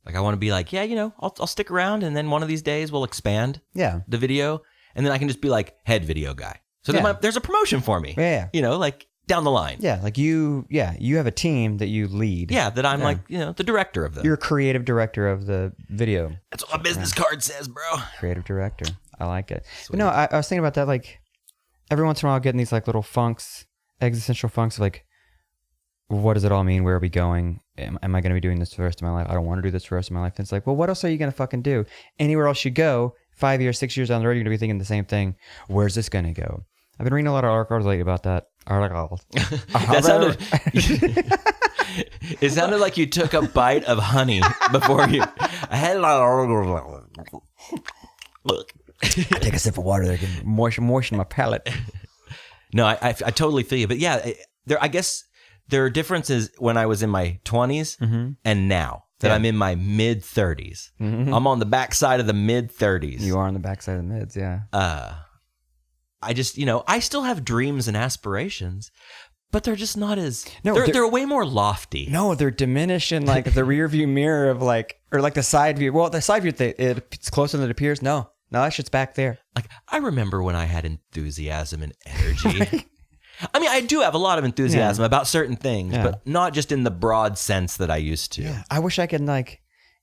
Like, I want to be like, yeah, I'll stick around, and then one of these days we'll expand the video, and then I can just be like head video guy. So there's a promotion for me. Yeah. Like down the line. Yeah, like you have a team that you lead. Yeah, that I'm like, the director of them. You're a creative director of the video. That's what my business card says, bro. Creative director. I like it. But no, I was thinking about that, like, every once in a while, getting these like little funks, existential funks of like, what does it all mean? Where are we going? Am I going to be doing this for the rest of my life? I don't want to do this for the rest of my life. And it's like, well, what else are you going to fucking do? Anywhere else you go, 5 years, 6 years down the road, you're going to be thinking the same thing. Where's this going to go? I've been reading a lot of articles lately about that. It sounded like you took a bite of honey before you. Look. I take a sip of water there, can moisten my palate. No, I totally feel you. But yeah, I guess there are differences when I was in my 20s and now that I'm in my mid 30s. I'm on the backside of the mid 30s. You are on the backside of the mids, yeah. I just, I still have dreams and aspirations, but they're just not as, they're way more lofty. No, they're diminishing like the rear view mirror of like, or like the side view. Well, the side view, it's closer than it appears. No, that shit's back there. Like, I remember when I had enthusiasm and energy. I mean, I do have a lot of enthusiasm about certain things, but not just in the broad sense that I used to. Yeah. I wish I could like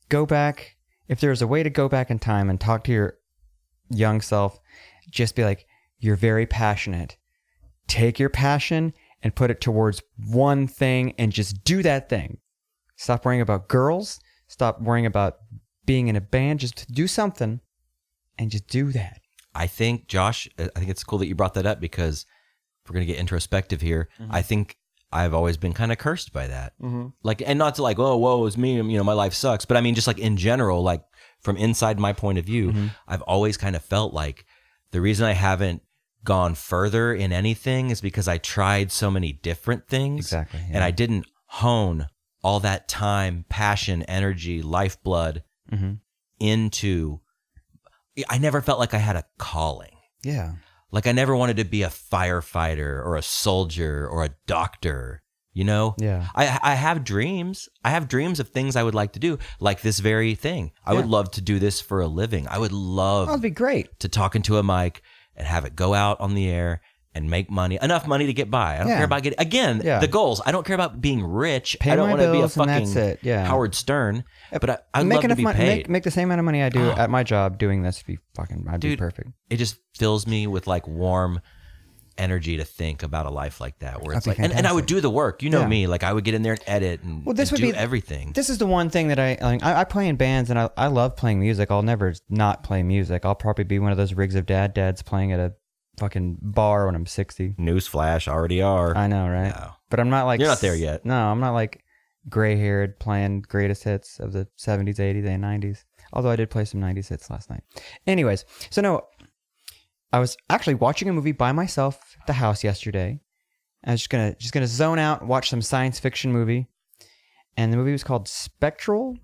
go back, if there was a way to go back in time and talk to your young self, just be like, you're very passionate. Take your passion and put it towards one thing and just do that thing. Stop worrying about girls. Stop worrying about being in a band. Just do something and just do that. I think, Josh, it's cool that you brought that up, because if we're going to get introspective here, I think I've always been kind of cursed by that. Like, and not to like, oh, woe is me, my life sucks. But I mean, just like in general, like from inside my point of view, I've always kind of felt like the reason I haven't gone further in anything is because I tried so many different things. Exactly. Yeah. And I didn't hone all that time, passion, energy, lifeblood into, I never felt like I had a calling. Yeah. Like I never wanted to be a firefighter or a soldier or a doctor, Yeah. I have dreams. I have dreams of things I would like to do, like this very thing. I would love to do this for a living. I would love that'd be great to talk into a mic and have it go out on the air and make money, enough money to get by. I don't care about getting, the goals. I don't care about being rich. Pay I don't my want to be a bills and fucking that's it. Howard Stern, but I'd love to be paid. Make the same amount of money I do at my job doing this. I'd be perfect. It just fills me with like warm energy to think about a life like that, where it's like, and I would do the work. Me, like I would get in there and edit and, do everything. This is the one thing that I play in bands, and I love playing music. I'll never not play music. I'll probably be one of those rigs of dads playing at a fucking bar when I'm 60. Newsflash, already are. I know, right? No. But I'm not like, you're not there yet. No, I'm not like gray-haired playing greatest hits of the 70s, 80s, and 90s. Although I did play some 90s hits last night. Anyways, so no, I was actually watching a movie by myself at the house yesterday, I was just gonna zone out and watch some science fiction movie. And the movie was called Spectral.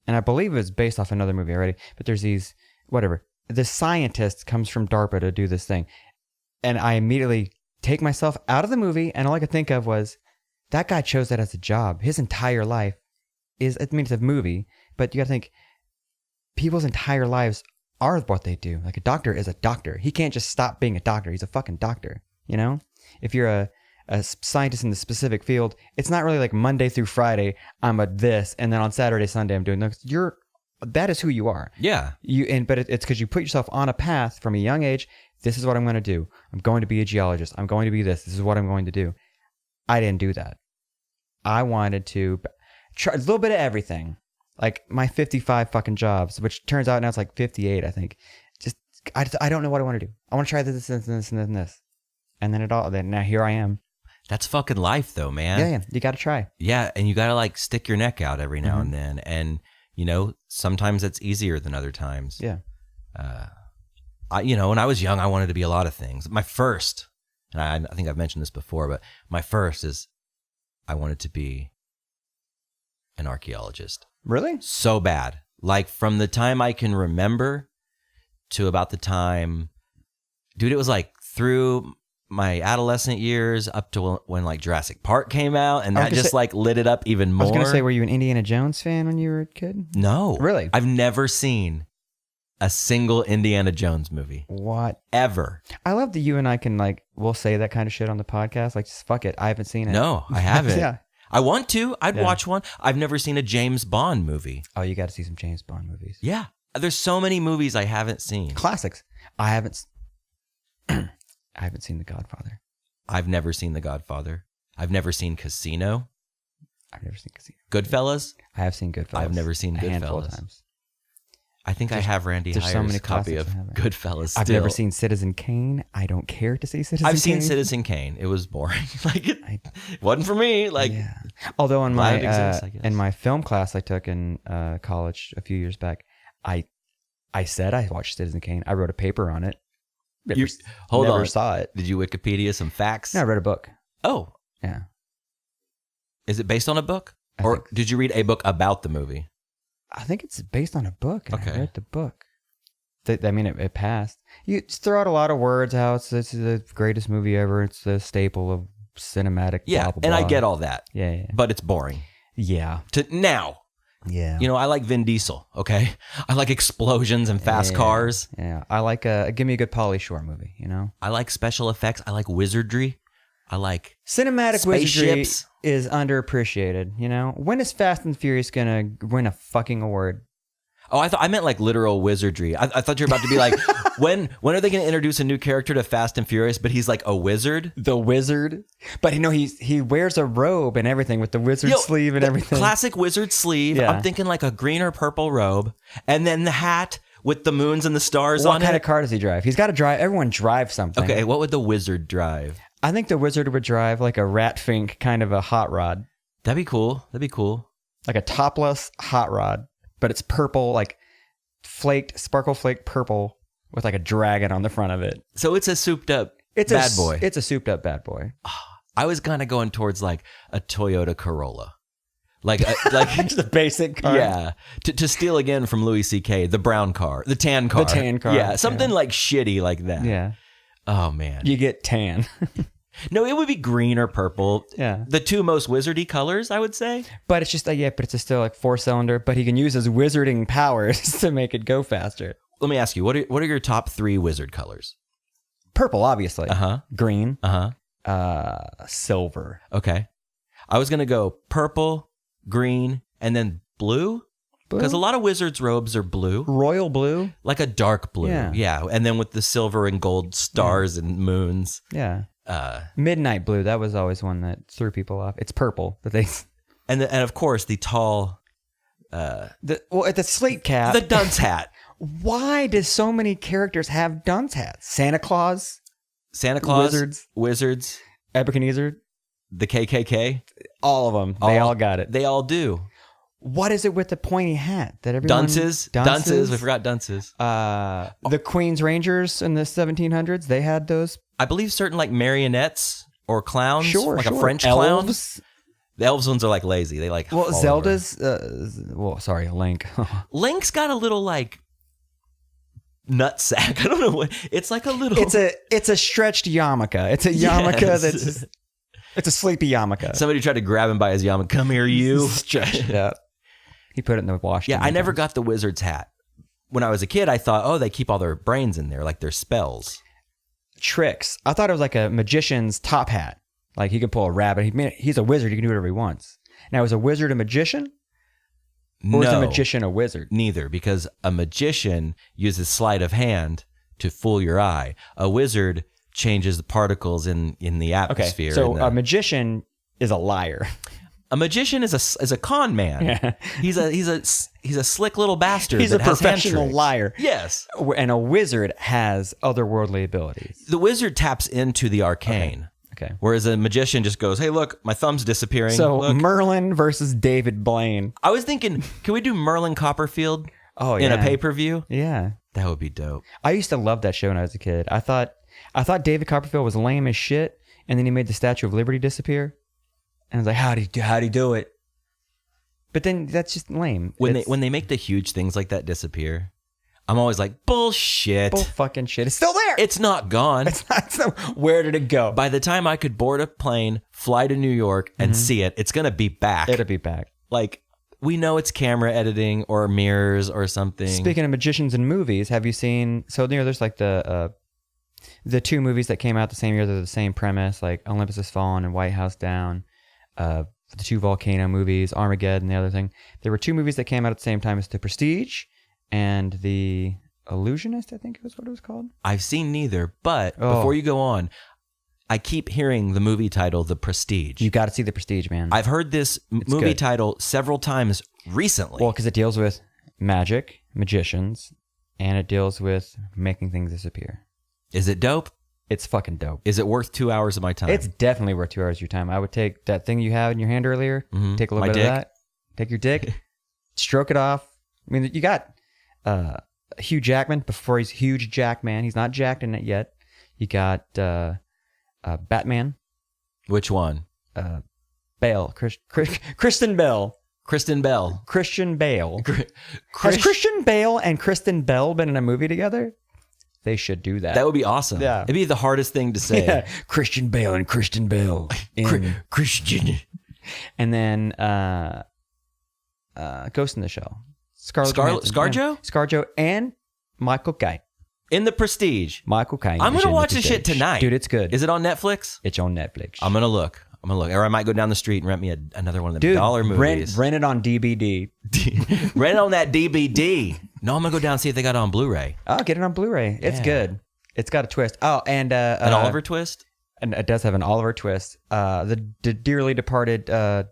And I believe it was based off another movie already. But there's these, whatever. The scientist comes from DARPA to do this thing. And I immediately take myself out of the movie. And all I could think of was, that guy chose that as a job. His entire life is, I mean, it's a movie. But you got to think, people's entire lives are what they do. Like a doctor is a doctor. He can't just stop being a doctor. He's a fucking doctor. You know? If you're a scientist in the specific field, it's not really like Monday through Friday I'm a this, and then on Saturday, Sunday I'm doing this. That is who you are. Yeah. But it's because you put yourself on a path from a young age. This is what I'm going to do. I'm going to be a geologist. I'm going to be this. This is what I'm going to do. I didn't do that. I wanted to try a little bit of everything. Like my 55 fucking jobs, which turns out now it's like 58, I think. I don't know what I want to do. I want to try this and this and this. And then now here I am. That's fucking life though, man. Yeah. You got to try. Yeah. And you got to like stick your neck out every now and then. And, you know, sometimes it's easier than other times. Yeah. When I was young, I wanted to be a lot of things. My first, and I think I've mentioned this before, but my first is I wanted to be an archaeologist. Really? So bad. Like from the time I can remember to about the time, dude, it was like through my adolescent years up to when like Jurassic Park came out, and that just like lit it up even more. I was going to say, were you an Indiana Jones fan when you were a kid? No. Really? I've never seen a single Indiana Jones movie. What? Ever. I love that you and I can like, we'll say that kind of shit on the podcast. Like, just fuck it. I haven't seen it. No, I haven't. Yeah. I want to. I'd watch one. I've never seen a James Bond movie. Oh, you got to see some James Bond movies. Yeah. There's so many movies I haven't seen. Classics. I haven't seen The Godfather. I've never seen The Godfather. I've never seen Casino. I've never seen Casino. Goodfellas? I have seen Goodfellas. I've never seen Goodfellas. A handful of times. I think I have Randy Heyer's copy of Goodfellas still. I've never seen Citizen Kane. I don't care to see Citizen Kane. I've seen Citizen Kane. It was boring. it wasn't for me. Yeah. Although in my film class I took in college a few years back, I said I watched Citizen Kane. I wrote a paper on it. Never saw it. Did you Wikipedia some facts? No, I read a book. Oh. Yeah. Is it based on a book? Or did you read a book about the movie? I think it's based on a book. And okay. I read the book. It passed. You throw out a lot of words, how it's the greatest movie ever. It's the staple of cinematic. Yeah, blah, blah, and blah. I get all that. Yeah. But it's boring. Yeah. Now. Yeah. You know, I like Vin Diesel, okay? I like explosions and fast cars. Yeah. I like give me a good Pauly Shore movie, you know? I like special effects. I like wizardry. I like cinematic wizardry is underappreciated, you know? When is Fast and Furious gonna win a fucking award? Oh, I meant like literal wizardry. I thought you were about to be like, when are they going to introduce a new character to Fast and Furious, but he's like a wizard? The wizard? But he wears a robe and everything with the wizard sleeve and everything. Classic wizard sleeve. Yeah. I'm thinking like a green or purple robe. And then the hat with the moons and the stars on it. What kind of car does he drive? He's got to drive. Everyone drives something. Okay, what would the wizard drive? I think the wizard would drive like a Ratfink kind of a hot rod. That'd be cool. Like a topless hot rod, but it's purple, like sparkle flake purple with like a dragon on the front of it. So it's a souped up bad boy. It's a souped up bad boy. I was kind of going towards like a Toyota Corolla. Like just a basic car. Yeah. To steal again from Louis C.K., the brown car, the tan car. Yeah, something like shitty like that. Yeah. Oh, man. You get tan. No, it would be green or purple. Yeah. The two most wizardy colors, I would say. But it's just, but it's still like 4-cylinder, but he can use his wizarding powers to make it go faster. Let me ask you, what are your top 3 wizard colors? Purple, obviously. Uh-huh. Green. Uh-huh. Silver. Okay. I was going to go purple, green, and then blue. Because a lot of wizards' robes are blue. Royal blue? Like a dark blue. Yeah. And then with the silver and gold stars and moons. Yeah. Midnight blue. That was always one that threw people off. It's purple. But and of course, the tall... the slate cap. The dunce hat. Why does so many characters have dunce hats? Santa Claus? Wizards. Ebenezer. The KKK. All of them. They all got it. They all do. What is it with the pointy hat that everyone... Dunces. We forgot dunces. The Queen's Rangers in the 1700s, they had those. I believe certain like marionettes or clowns, Sure, like sure. a French clown. Elves. The elves ones are like lazy. They like Well, fall Zelda's. Sorry, Link. over. Link's got a little like nut sack. I don't know what. It's like a little. It's a stretched yarmulke. It's a yarmulke that's. It's a sleepy yarmulke. Somebody tried to grab him by his yarmulke. Come here, you. Stretched it out. He put it in the wash. Yeah, I never got the wizard's hat. When I was a kid, I thought, oh, they keep all their brains in there, like their spells. Tricks. I thought it was like a magician's top hat. Like he could pull a rabbit. He's a wizard. He can do whatever he wants. Now, is a wizard a magician? Or is a magician a wizard? Neither, because a magician uses sleight of hand to fool your eye. A wizard changes the particles in the atmosphere. Okay, so a magician is a liar. A magician is a con man. Yeah. He's a slick little bastard. He's that a has hand professional tricks. liar. Yes. And a wizard has otherworldly abilities. The wizard taps into the arcane. Okay. Whereas a magician just goes, hey, look, my thumb's disappearing. So look. Merlin versus David Blaine. I was thinking, can we do Merlin Copperfield in a pay-per-view? Yeah. That would be dope. I used to love that show when I was a kid. I thought David Copperfield was lame as shit, and then he made the Statue of Liberty disappear. And I was like, how'd he do it? But then that's just lame. When they make the huge things like that disappear, I'm always like, bullshit. Bull fucking shit. It's still there. It's not gone. It's not. So where did it go? By the time I could board a plane, fly to New York, and see it, it's going to be back. It'll be back. Like, we know it's camera editing or mirrors or something. Speaking of magicians and movies, have you seen... So, there's like the two movies that came out the same year. They're the same premise, like Olympus Has Fallen and White House Down. The two volcano movies, Armageddon, the other thing. There were two movies that came out at the same time as The Prestige and The Illusionist, I think it was what it was called. I've seen neither, but before you go on, I keep hearing the movie title, The Prestige. You got to see The Prestige, man. I've heard this movie title several times recently. Well, because it deals with magic, magicians, and it deals with making things disappear. Is it dope? It's fucking dope. Is it worth 2 hours of my time? It's definitely worth 2 hours of your time. I would take that thing you had in your hand earlier, take a little bit of that, take your dick, stroke it off. I mean, you got Hugh Jackman before he's huge Jackman. He's not jacked in it yet. You got Batman. Which one? Bale. Kristen Bell. Kristen Bell. Christian Bale. Has Christian Bale and Kristen Bell been in a movie together? They should do that. That would be awesome. Yeah. It'd be the hardest thing to say. Yeah. Christian Bale and Kristen Bell. Christian. And then Ghost in the Shell. ScarJo? ScarJo and Michael Caine. In The Prestige. Michael Caine. I'm going to watch this shit tonight. Dude, it's good. Is it on Netflix? It's on Netflix. I'm going to look. Or I might go down the street and rent me another one of them dollar movies. Rent it on DVD. Rent it on that DVD. No, I'm going to go down and see if they got it on Blu-ray. Oh, get it on Blu-ray. It's good. It's got a twist. Oh, and... an Oliver twist? And it does have an Oliver twist. The dearly departed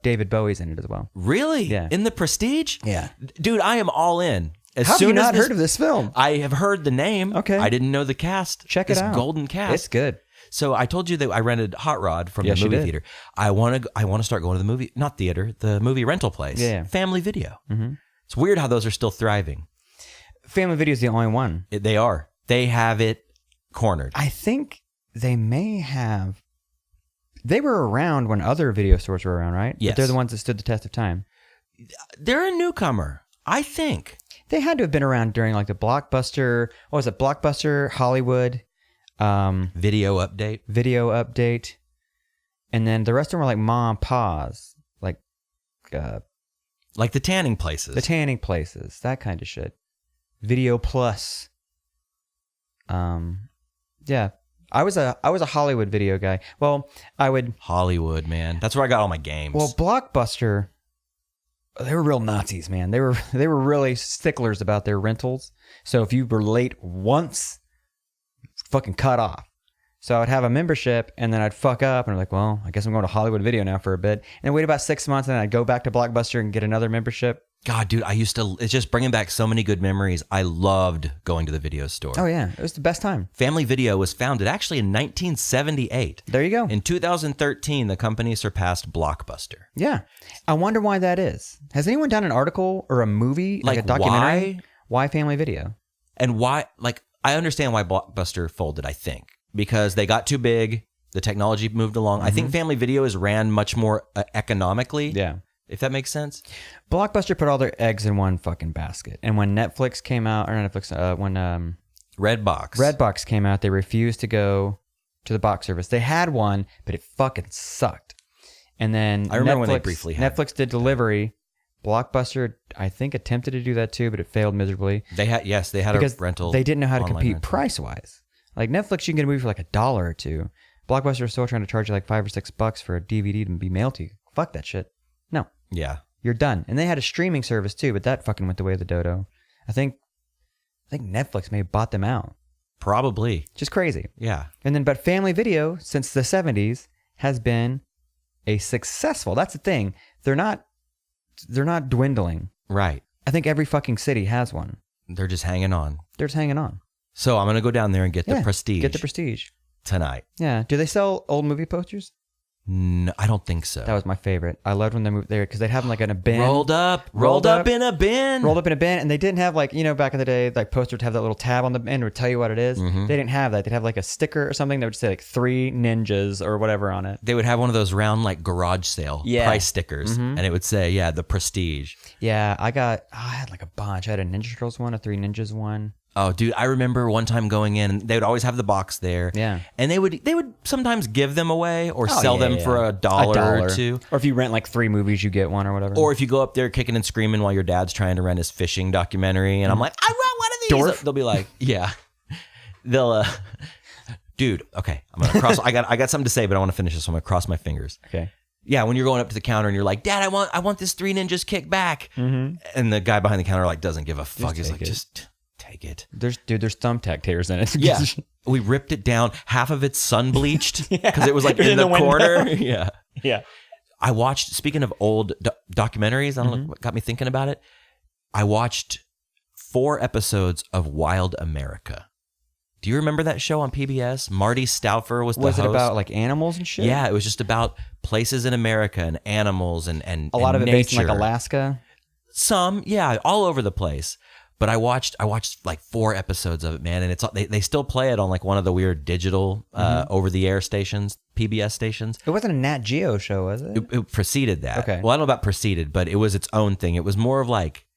David Bowie's in it as well. Really? Yeah. In The Prestige? Yeah. Dude, I am all in. How have you not heard of this film? I have heard the name. Okay. I didn't know the cast. Check it out. This golden cast. It's good. So I told you that I rented Hot Rod from the Yes, you movie did. theater. I want to start going to the movie, not theater, the movie rental place. Yeah. Family Video. Mm-hmm. It's weird how those are still thriving. Family Video is the only one. They are. They have it cornered. I think they may have... They were around when other video stores were around, right? Yes. But they're the ones that stood the test of time. They're a newcomer, I think. They had to have been around during like the Blockbuster... What was it? Blockbuster, Hollywood... Video update. And then the rest of them were like mom and pa's. Like the tanning places. The tanning places. That kind of shit. Video Plus. Yeah. I was a Hollywood video guy. Well, I would... Hollywood, man. That's where I got all my games. Well, Blockbuster, they were real Nazis, man. They were really sticklers about their rentals. So if you were late once, fucking cut off. So I would have a membership and then I'd fuck up and I'm like, well, I guess I'm going to Hollywood Video now for a bit. And then wait about 6 months and then I'd go back to Blockbuster and get another membership. God, dude, it's just bringing back so many good memories. I loved going to the video store. Oh, yeah. It was the best time. Family Video was founded actually in 1978. There you go. In 2013, the company surpassed Blockbuster. Yeah. I wonder why that is. Has anyone done an article or a movie, like a documentary? Why Family Video? And why, I understand why Blockbuster folded, I think. Because they got too big The technology moved along. I think Family Video is ran much more economically. Yeah. If that makes sense. Blockbuster put all their eggs in one fucking basket. And when Netflix came out, or not Netflix, when Redbox came out, they refused to go to the box service. They had one, but it fucking sucked. And then I remember when they briefly had Netflix did delivery. Blockbuster, I think, attempted to do that too, but it failed miserably. They had a rental. They didn't know how to compete rental. price-wise. Like Netflix, you can get a movie for like $1 or $2. Blockbuster is still trying to charge you like $5 or $6 for a DVD to be mailed to you. Fuck that shit. No. Yeah. You're done. And they had a streaming service too, but that fucking went the way of the dodo. I think Netflix may have bought them out. Probably. Just crazy. Yeah. And then, but Family Video, since the 70s, has been a successful. That's the thing. They're not dwindling. Right. I think every fucking city has one. They're just hanging on. They're just hanging on. So I'm going to go down there and get the Prestige. Get the Prestige. Tonight. Yeah. Do they sell old movie posters? No, I don't think so. That was my favorite. I loved when they moved there because they'd have them like in a bin. Rolled up in a bin. Rolled up in a bin. And they didn't have like, back in the day, like posters would have that little tab on the end would tell you what it is. Mm-hmm. They didn't have that. They'd have like a sticker or something that would say like 3 ninjas or whatever on it. They would have one of those round like garage sale price stickers. Mm-hmm. And it would say, the Prestige. Yeah, I had like a bunch. I had a Ninja Turtles one, a 3 Ninjas one. Oh, dude, I remember one time going in, and they would always have the box there. Yeah. And they would sometimes give them away or sell them for $1 or $2. Or if you rent like 3 movies, you get one or whatever. Or if you go up there kicking and screaming while your dad's trying to rent his fishing documentary, and I'm like, I want one of these. Dorf? They'll be like, yeah. They'll, dude, okay, I'm gonna cross. I got something to say, but I want to finish this, so I'm gonna cross my fingers. Okay. Yeah, when you're going up to the counter and you're like, Dad, I want this 3 Ninjas kick back, and the guy behind the counter like doesn't give a fuck. He's like, just take it. There's thumbtack tears in it. Yeah. We ripped it down. Half of it's sun bleached because it was like in the corner. Yeah. Yeah. I watched, speaking of old documentaries, I don't know what got me thinking about it. I watched 4 episodes of Wild America. Do you remember that show on PBS? Marty Stouffer was the host. Was it about like animals and shit? Yeah, it was just about places in America and animals and a lot of it nature. based in like Alaska. Some, yeah, all over the place. But I watched like 4 episodes of it, man, and it's they still play it on like one of the weird digital over the air stations, PBS stations. It wasn't a Nat Geo show, was it? It preceded that. Okay. Well, I don't know about preceded, but it was its own thing. It was more of like,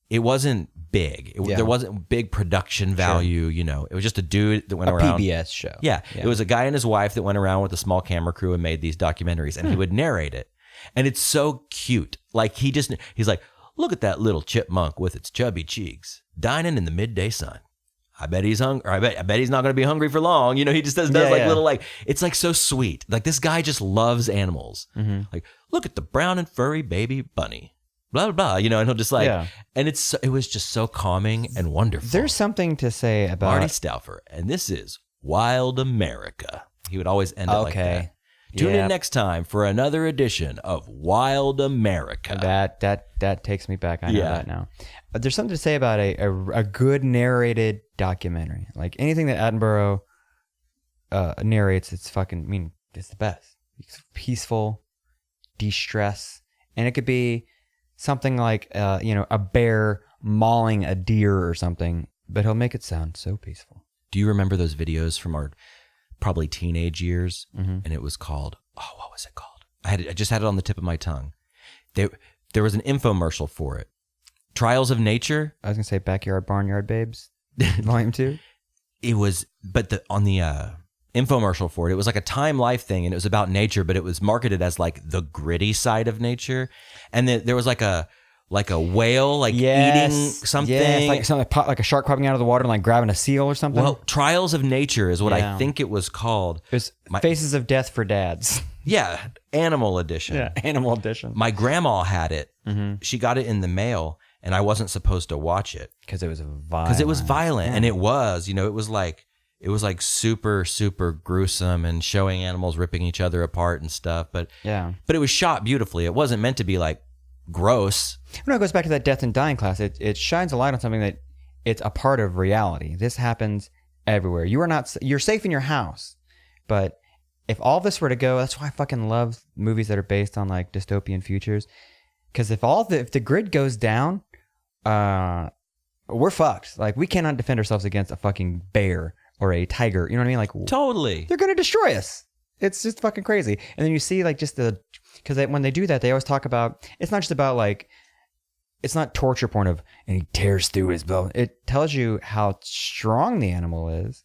it wasn't big. There wasn't big production value. Sure. It was just a dude that went around. A PBS show. Yeah, it was a guy and his wife that went around with a small camera crew and made these documentaries, and he would narrate it, and it's so cute. Like he's like, look at that little chipmunk with its chubby cheeks, dining in the midday sun. I bet he's hungry. I bet he's not going to be hungry for long. He just does little like, it's like so sweet. Like this guy just loves animals. Mm-hmm. Like, look at the brown and furry baby bunny. Blah, blah, blah. And he'll just like, and it was just so calming and wonderful. There's something to say about Marty Stouffer, and this is Wild America. He would always end it like that. Tune in next time for another edition of Wild America. That takes me back. I know that now. But there's something to say about a good narrated documentary. Like anything that Attenborough narrates, it's the best. It's peaceful, de-stress, and it could be something like a bear mauling a deer or something, but he'll make it sound so peaceful. Do you remember those videos from our probably teenage years? And it was called, what was it called? I just had it on the tip of my tongue. There was an infomercial for it. Trials of Nature. I was gonna say Backyard Barnyard Babes, Volume 2. It was, but on the infomercial for it was like a Time Life thing, and it was about nature, but it was marketed as like the gritty side of nature. And then there was like a whale eating something. Yeah, it's like a shark popping out of the water and like grabbing a seal or something. Well, Trials of Nature is what I think it was called. It was Faces of Death for Dads. Yeah, Animal Edition. Yeah, Animal Edition. My grandma had it. Mm-hmm. She got it in the mail, and I wasn't supposed to watch it. Because it was violent. And it was, it was like super, super gruesome and showing animals ripping each other apart and stuff. But it was shot beautifully. It wasn't meant to be like gross. No, it goes back to that Death and Dying class. It shines a light on something that it's a part of reality. This happens everywhere. You're safe in your house, but if all this were to go, that's why I fucking love movies that are based on like dystopian futures. Because if the grid goes down, we're fucked. Like we cannot defend ourselves against a fucking bear or a tiger. You know what I mean? Like Totally. they're gonna destroy us. It's just fucking crazy. And then you see like just because when they do that, they always talk about it's not just about like it's not torture porn of and he tears through his bone. It tells you how strong the animal is,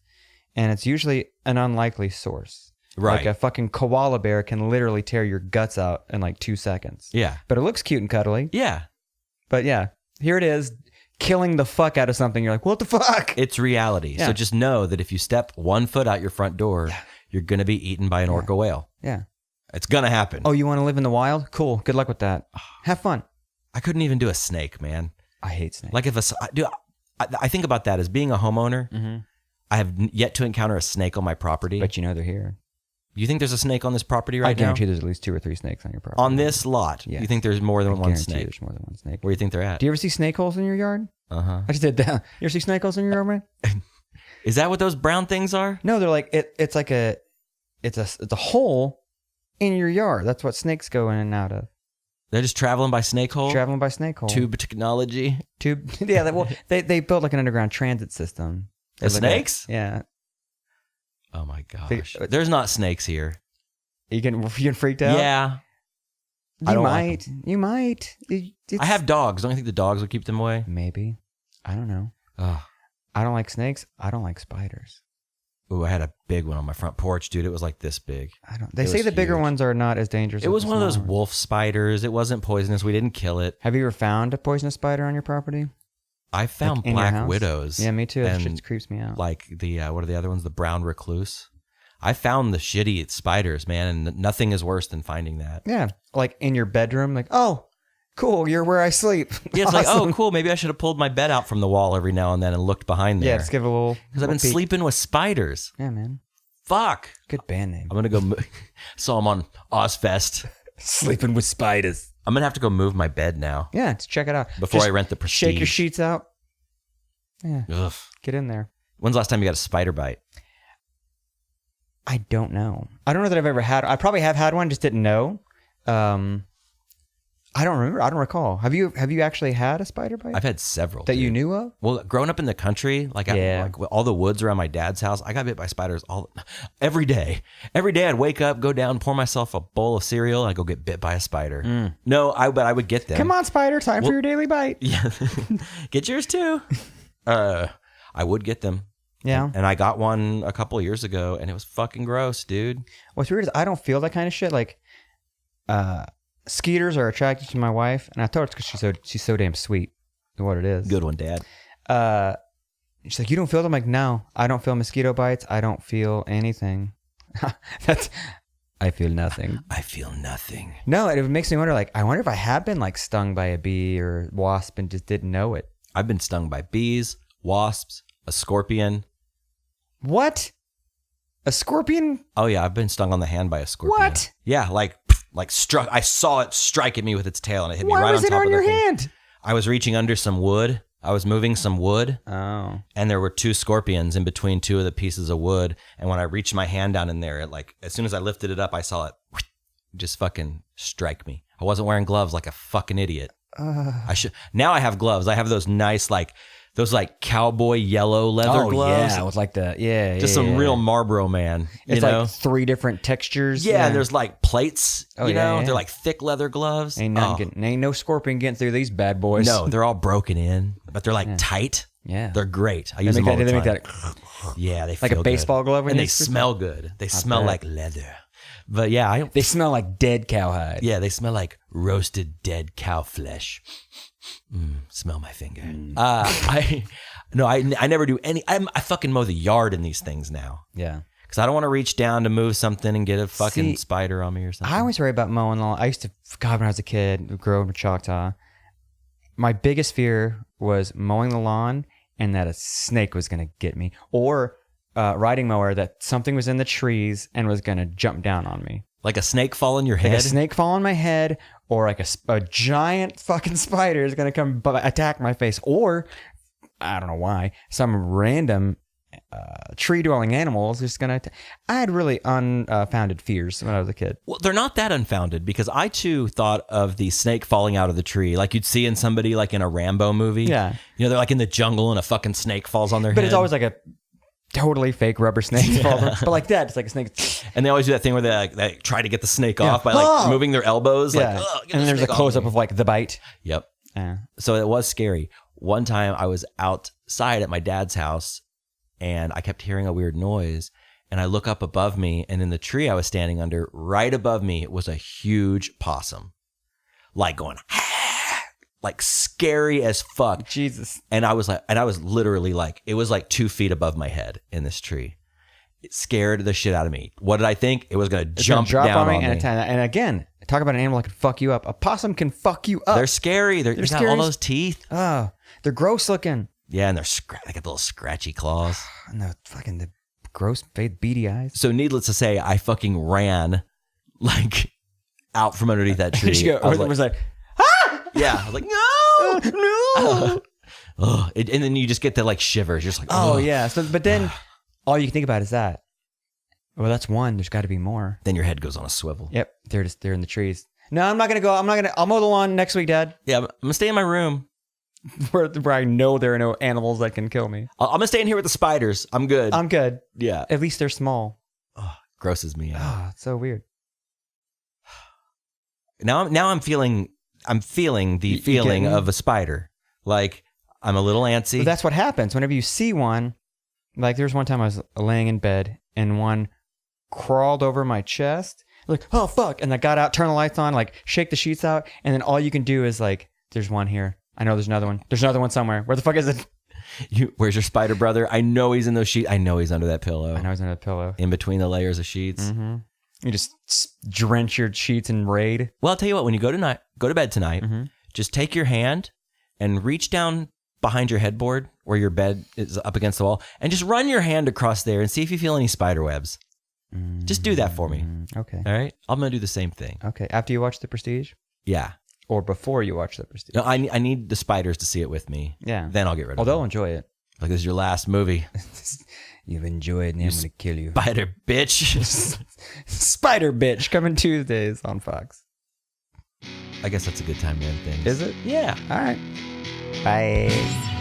and it's usually an unlikely source. Right. Like a fucking koala bear can literally tear your guts out in like 2 seconds. Yeah. But it looks cute and cuddly. Yeah. But yeah, here it is, killing the fuck out of something. You're like, what the fuck? It's reality. Yeah. So just know that if you step 1 foot out your front door, you're going to be eaten by an orca whale. Yeah. It's going to happen. Oh, you want to live in the wild? Cool. Good luck with that. Have fun. I couldn't even do a snake, man. I hate snakes. Like I think about that as being a homeowner. Mm-hmm. I have yet to encounter a snake on my property. But you know they're here. You think there's a snake on this property right now? I guarantee there's at least 2 or 3 snakes on your property. On this lot? Yeah. You think there's more than one snake? There's more than one snake. Where do you think they're at? Do you ever see snake holes in your yard? Uh-huh. I just did that. You ever see snake holes in your yard, man? Is that what those brown things are? No, they're like it's like it's a hole in your yard. That's what snakes go in and out of. They're just traveling by snake hole? Traveling by snake hole. Tube technology? Yeah, they built like an underground transit system. The snakes? Yeah. Oh my gosh. There's not snakes here. You getting freaked out? Yeah. You might. You might. I have dogs. Don't you think the dogs would keep them away? Maybe. I don't know. Ugh. I don't like snakes. I don't like spiders. Ooh, I had a big one on my front porch, dude. It was like this big. They say the bigger ones are not as dangerous. It was one of those wolf spiders. It wasn't poisonous. We didn't kill it. Have you ever found a poisonous spider on your property? I found like black widows. Yeah, me too. That and shit creeps me out. Like the what are the other ones? The brown recluse. I found the shitty spiders, man, and nothing is worse than finding that. Yeah, like in your bedroom, like, oh, cool, you're where I sleep. Yeah, it's like, oh, cool, maybe I should have pulled my bed out from the wall every now and then and looked behind there. Yeah, just give a little. Because I've been peek. sleeping with spiders. Yeah, man. Fuck. Good band name. I'm going to go, saw them on Ozfest. Sleeping with spiders. I'm going to have to go move my bed now. Yeah, just check it out. Before just I rent the Prestige. Shake your sheets out. Yeah. Ugh. Get in there. When's the last time you got a spider bite? I don't know. I don't know that I've ever had. I probably have had one, just didn't know. I don't remember. I don't recall. Have you actually had a spider bite? I've had several. That you knew of? Well, growing up in the country, like all the woods around my dad's house, I got bit by spiders every day. Every day I'd wake up, go down, pour myself a bowl of cereal, and I'd go get bit by a spider. No, but I would get them. Come on, spider, time for your daily bite. Yeah. Get yours too. I would get them. Yeah. And I got one a couple of years ago, and it was fucking gross, dude. What's weird is I don't feel that kind of shit. Like, skeeters are attracted to my wife, and I thought it's because she's so damn sweet. Is what it is. Good one, Dad. She's like, you don't feel them? I'm like, no, I don't feel mosquito bites. I don't feel anything. I feel nothing. I feel nothing. No, it makes me wonder. Like, I wonder if I have been like stung by a bee or wasp and just didn't know it. I've been stung by bees, wasps, a scorpion. What? A scorpion? Oh yeah, I've been stung on the hand by a scorpion. What? Yeah, like struck. I saw it strike at me with its tail, and it hit me Why right was on it top on of your the thing. hand? I was reaching under some wood. I was moving some wood. Oh. And there were 2 scorpions in between 2 of the pieces of wood. And when I reached my hand down in there, as soon as I lifted it up, I saw it just fucking strike me. I wasn't wearing gloves like a fucking idiot. Now I have gloves. I have those nice those cowboy yellow leather gloves. Yeah, with like some real Marlboro Man. It's you know? like 3 different textures. Yeah, and there's like plates. You know, yeah. they're like thick leather gloves. Ain't no scorpion getting through these bad boys. No, they're all broken in, but they're like tight. Yeah, they're great. I use them all the time. They make that yeah, they like feel a baseball glove, and they smell good. They smell like leather. But yeah, they smell like dead cowhide. Yeah, they smell like roasted dead cow flesh. Smell my finger. I never do any. I fucking mow the yard in these things now. Yeah, because I don't want to reach down to move something and get a fucking spider on me or something. I always worry about mowing the lawn. I used to, God, when I was a kid, grow up in Choctaw. My biggest fear was mowing the lawn and that a snake was going to get me, or riding mower that something was in the trees and was going to jump down on me. Like a snake fall on your head? Like a snake fall on my head, or like a giant fucking spider is going to come attack my face, or I don't know why, some random tree-dwelling animal is just going to I had really unfounded fears when I was a kid. Well, they're not that unfounded, because I too thought of the snake falling out of the tree like you'd see in somebody like in a Rambo movie. Yeah. You know, they're like in the jungle and a fucking snake falls on their head. But it's always like a totally fake rubber snakes. But like that, it's like a snake. And they always do that thing where they try to get the snake off by like moving their elbows. Yeah. Like, and then there's a close up of like the bite. Yep. Yeah. So it was scary. One time I was outside at my dad's house and I kept hearing a weird noise. And I look up above me, and in the tree I was standing under, right above me, was a huge possum. Like going, like scary as fuck. Jesus. And I was literally like, it was like 2 feet above my head in this tree. It scared the shit out of me. What did I think? It was going to drop down on me. And again, talk about an animal that can fuck you up. A possum can fuck you up. They're scary. They're got all those teeth. Oh, they're gross looking. Yeah, and they got the little scratchy claws. And the gross, fade, beady eyes. So needless to say, I fucking ran like out from underneath that tree. was like, ah! Yeah, I was like, no. And then you just get the like shivers. You're just like, oh yeah. So, but then all you can think about is that. Well, that's one. There's got to be more. Then your head goes on a swivel. Yep, they're in the trees. No, I'm not gonna go. I'll mow the lawn next week, Dad. Yeah, I'm gonna stay in my room. Where I know there are no animals that can kill me. I'm gonna stay in here with the spiders. I'm good. I'm good. Yeah. At least they're small. Oh, grosses me out. Oh, it's so weird. Now I'm feeling the feeling of a spider. Like I'm a little antsy. But that's what happens whenever you see one. Like there was one time I was laying in bed and one crawled over my chest. Like, oh fuck. And I got out, turn the lights on, like shake the sheets out. And then all you can do is like, there's one here. I know there's another one. There's another one somewhere. Where the fuck is it? Where's your spider brother? I know he's in those sheets. I know he's under that pillow. I know he's under the pillow. In between the layers of sheets. Mm-hmm. You just drench your sheets in Raid. Well, I'll tell you what, when you go to bed tonight, just take your hand and reach down behind your headboard where your bed is up against the wall and just run your hand across there and see if you feel any spider webs. Just do that for me. Okay. All right? I'm going to do the same thing. Okay. After you watch The Prestige? Yeah. Or before you watch The Prestige? No, I need the spiders to see it with me. Yeah. Then I'll get rid of them. them. They'll enjoy it. Like this is your last movie. You've enjoyed and I'm going to kill you. Spider bitch. Spider bitch coming Tuesdays on Fox. I guess that's a good time to end things. Is it? Yeah. All right. Bye.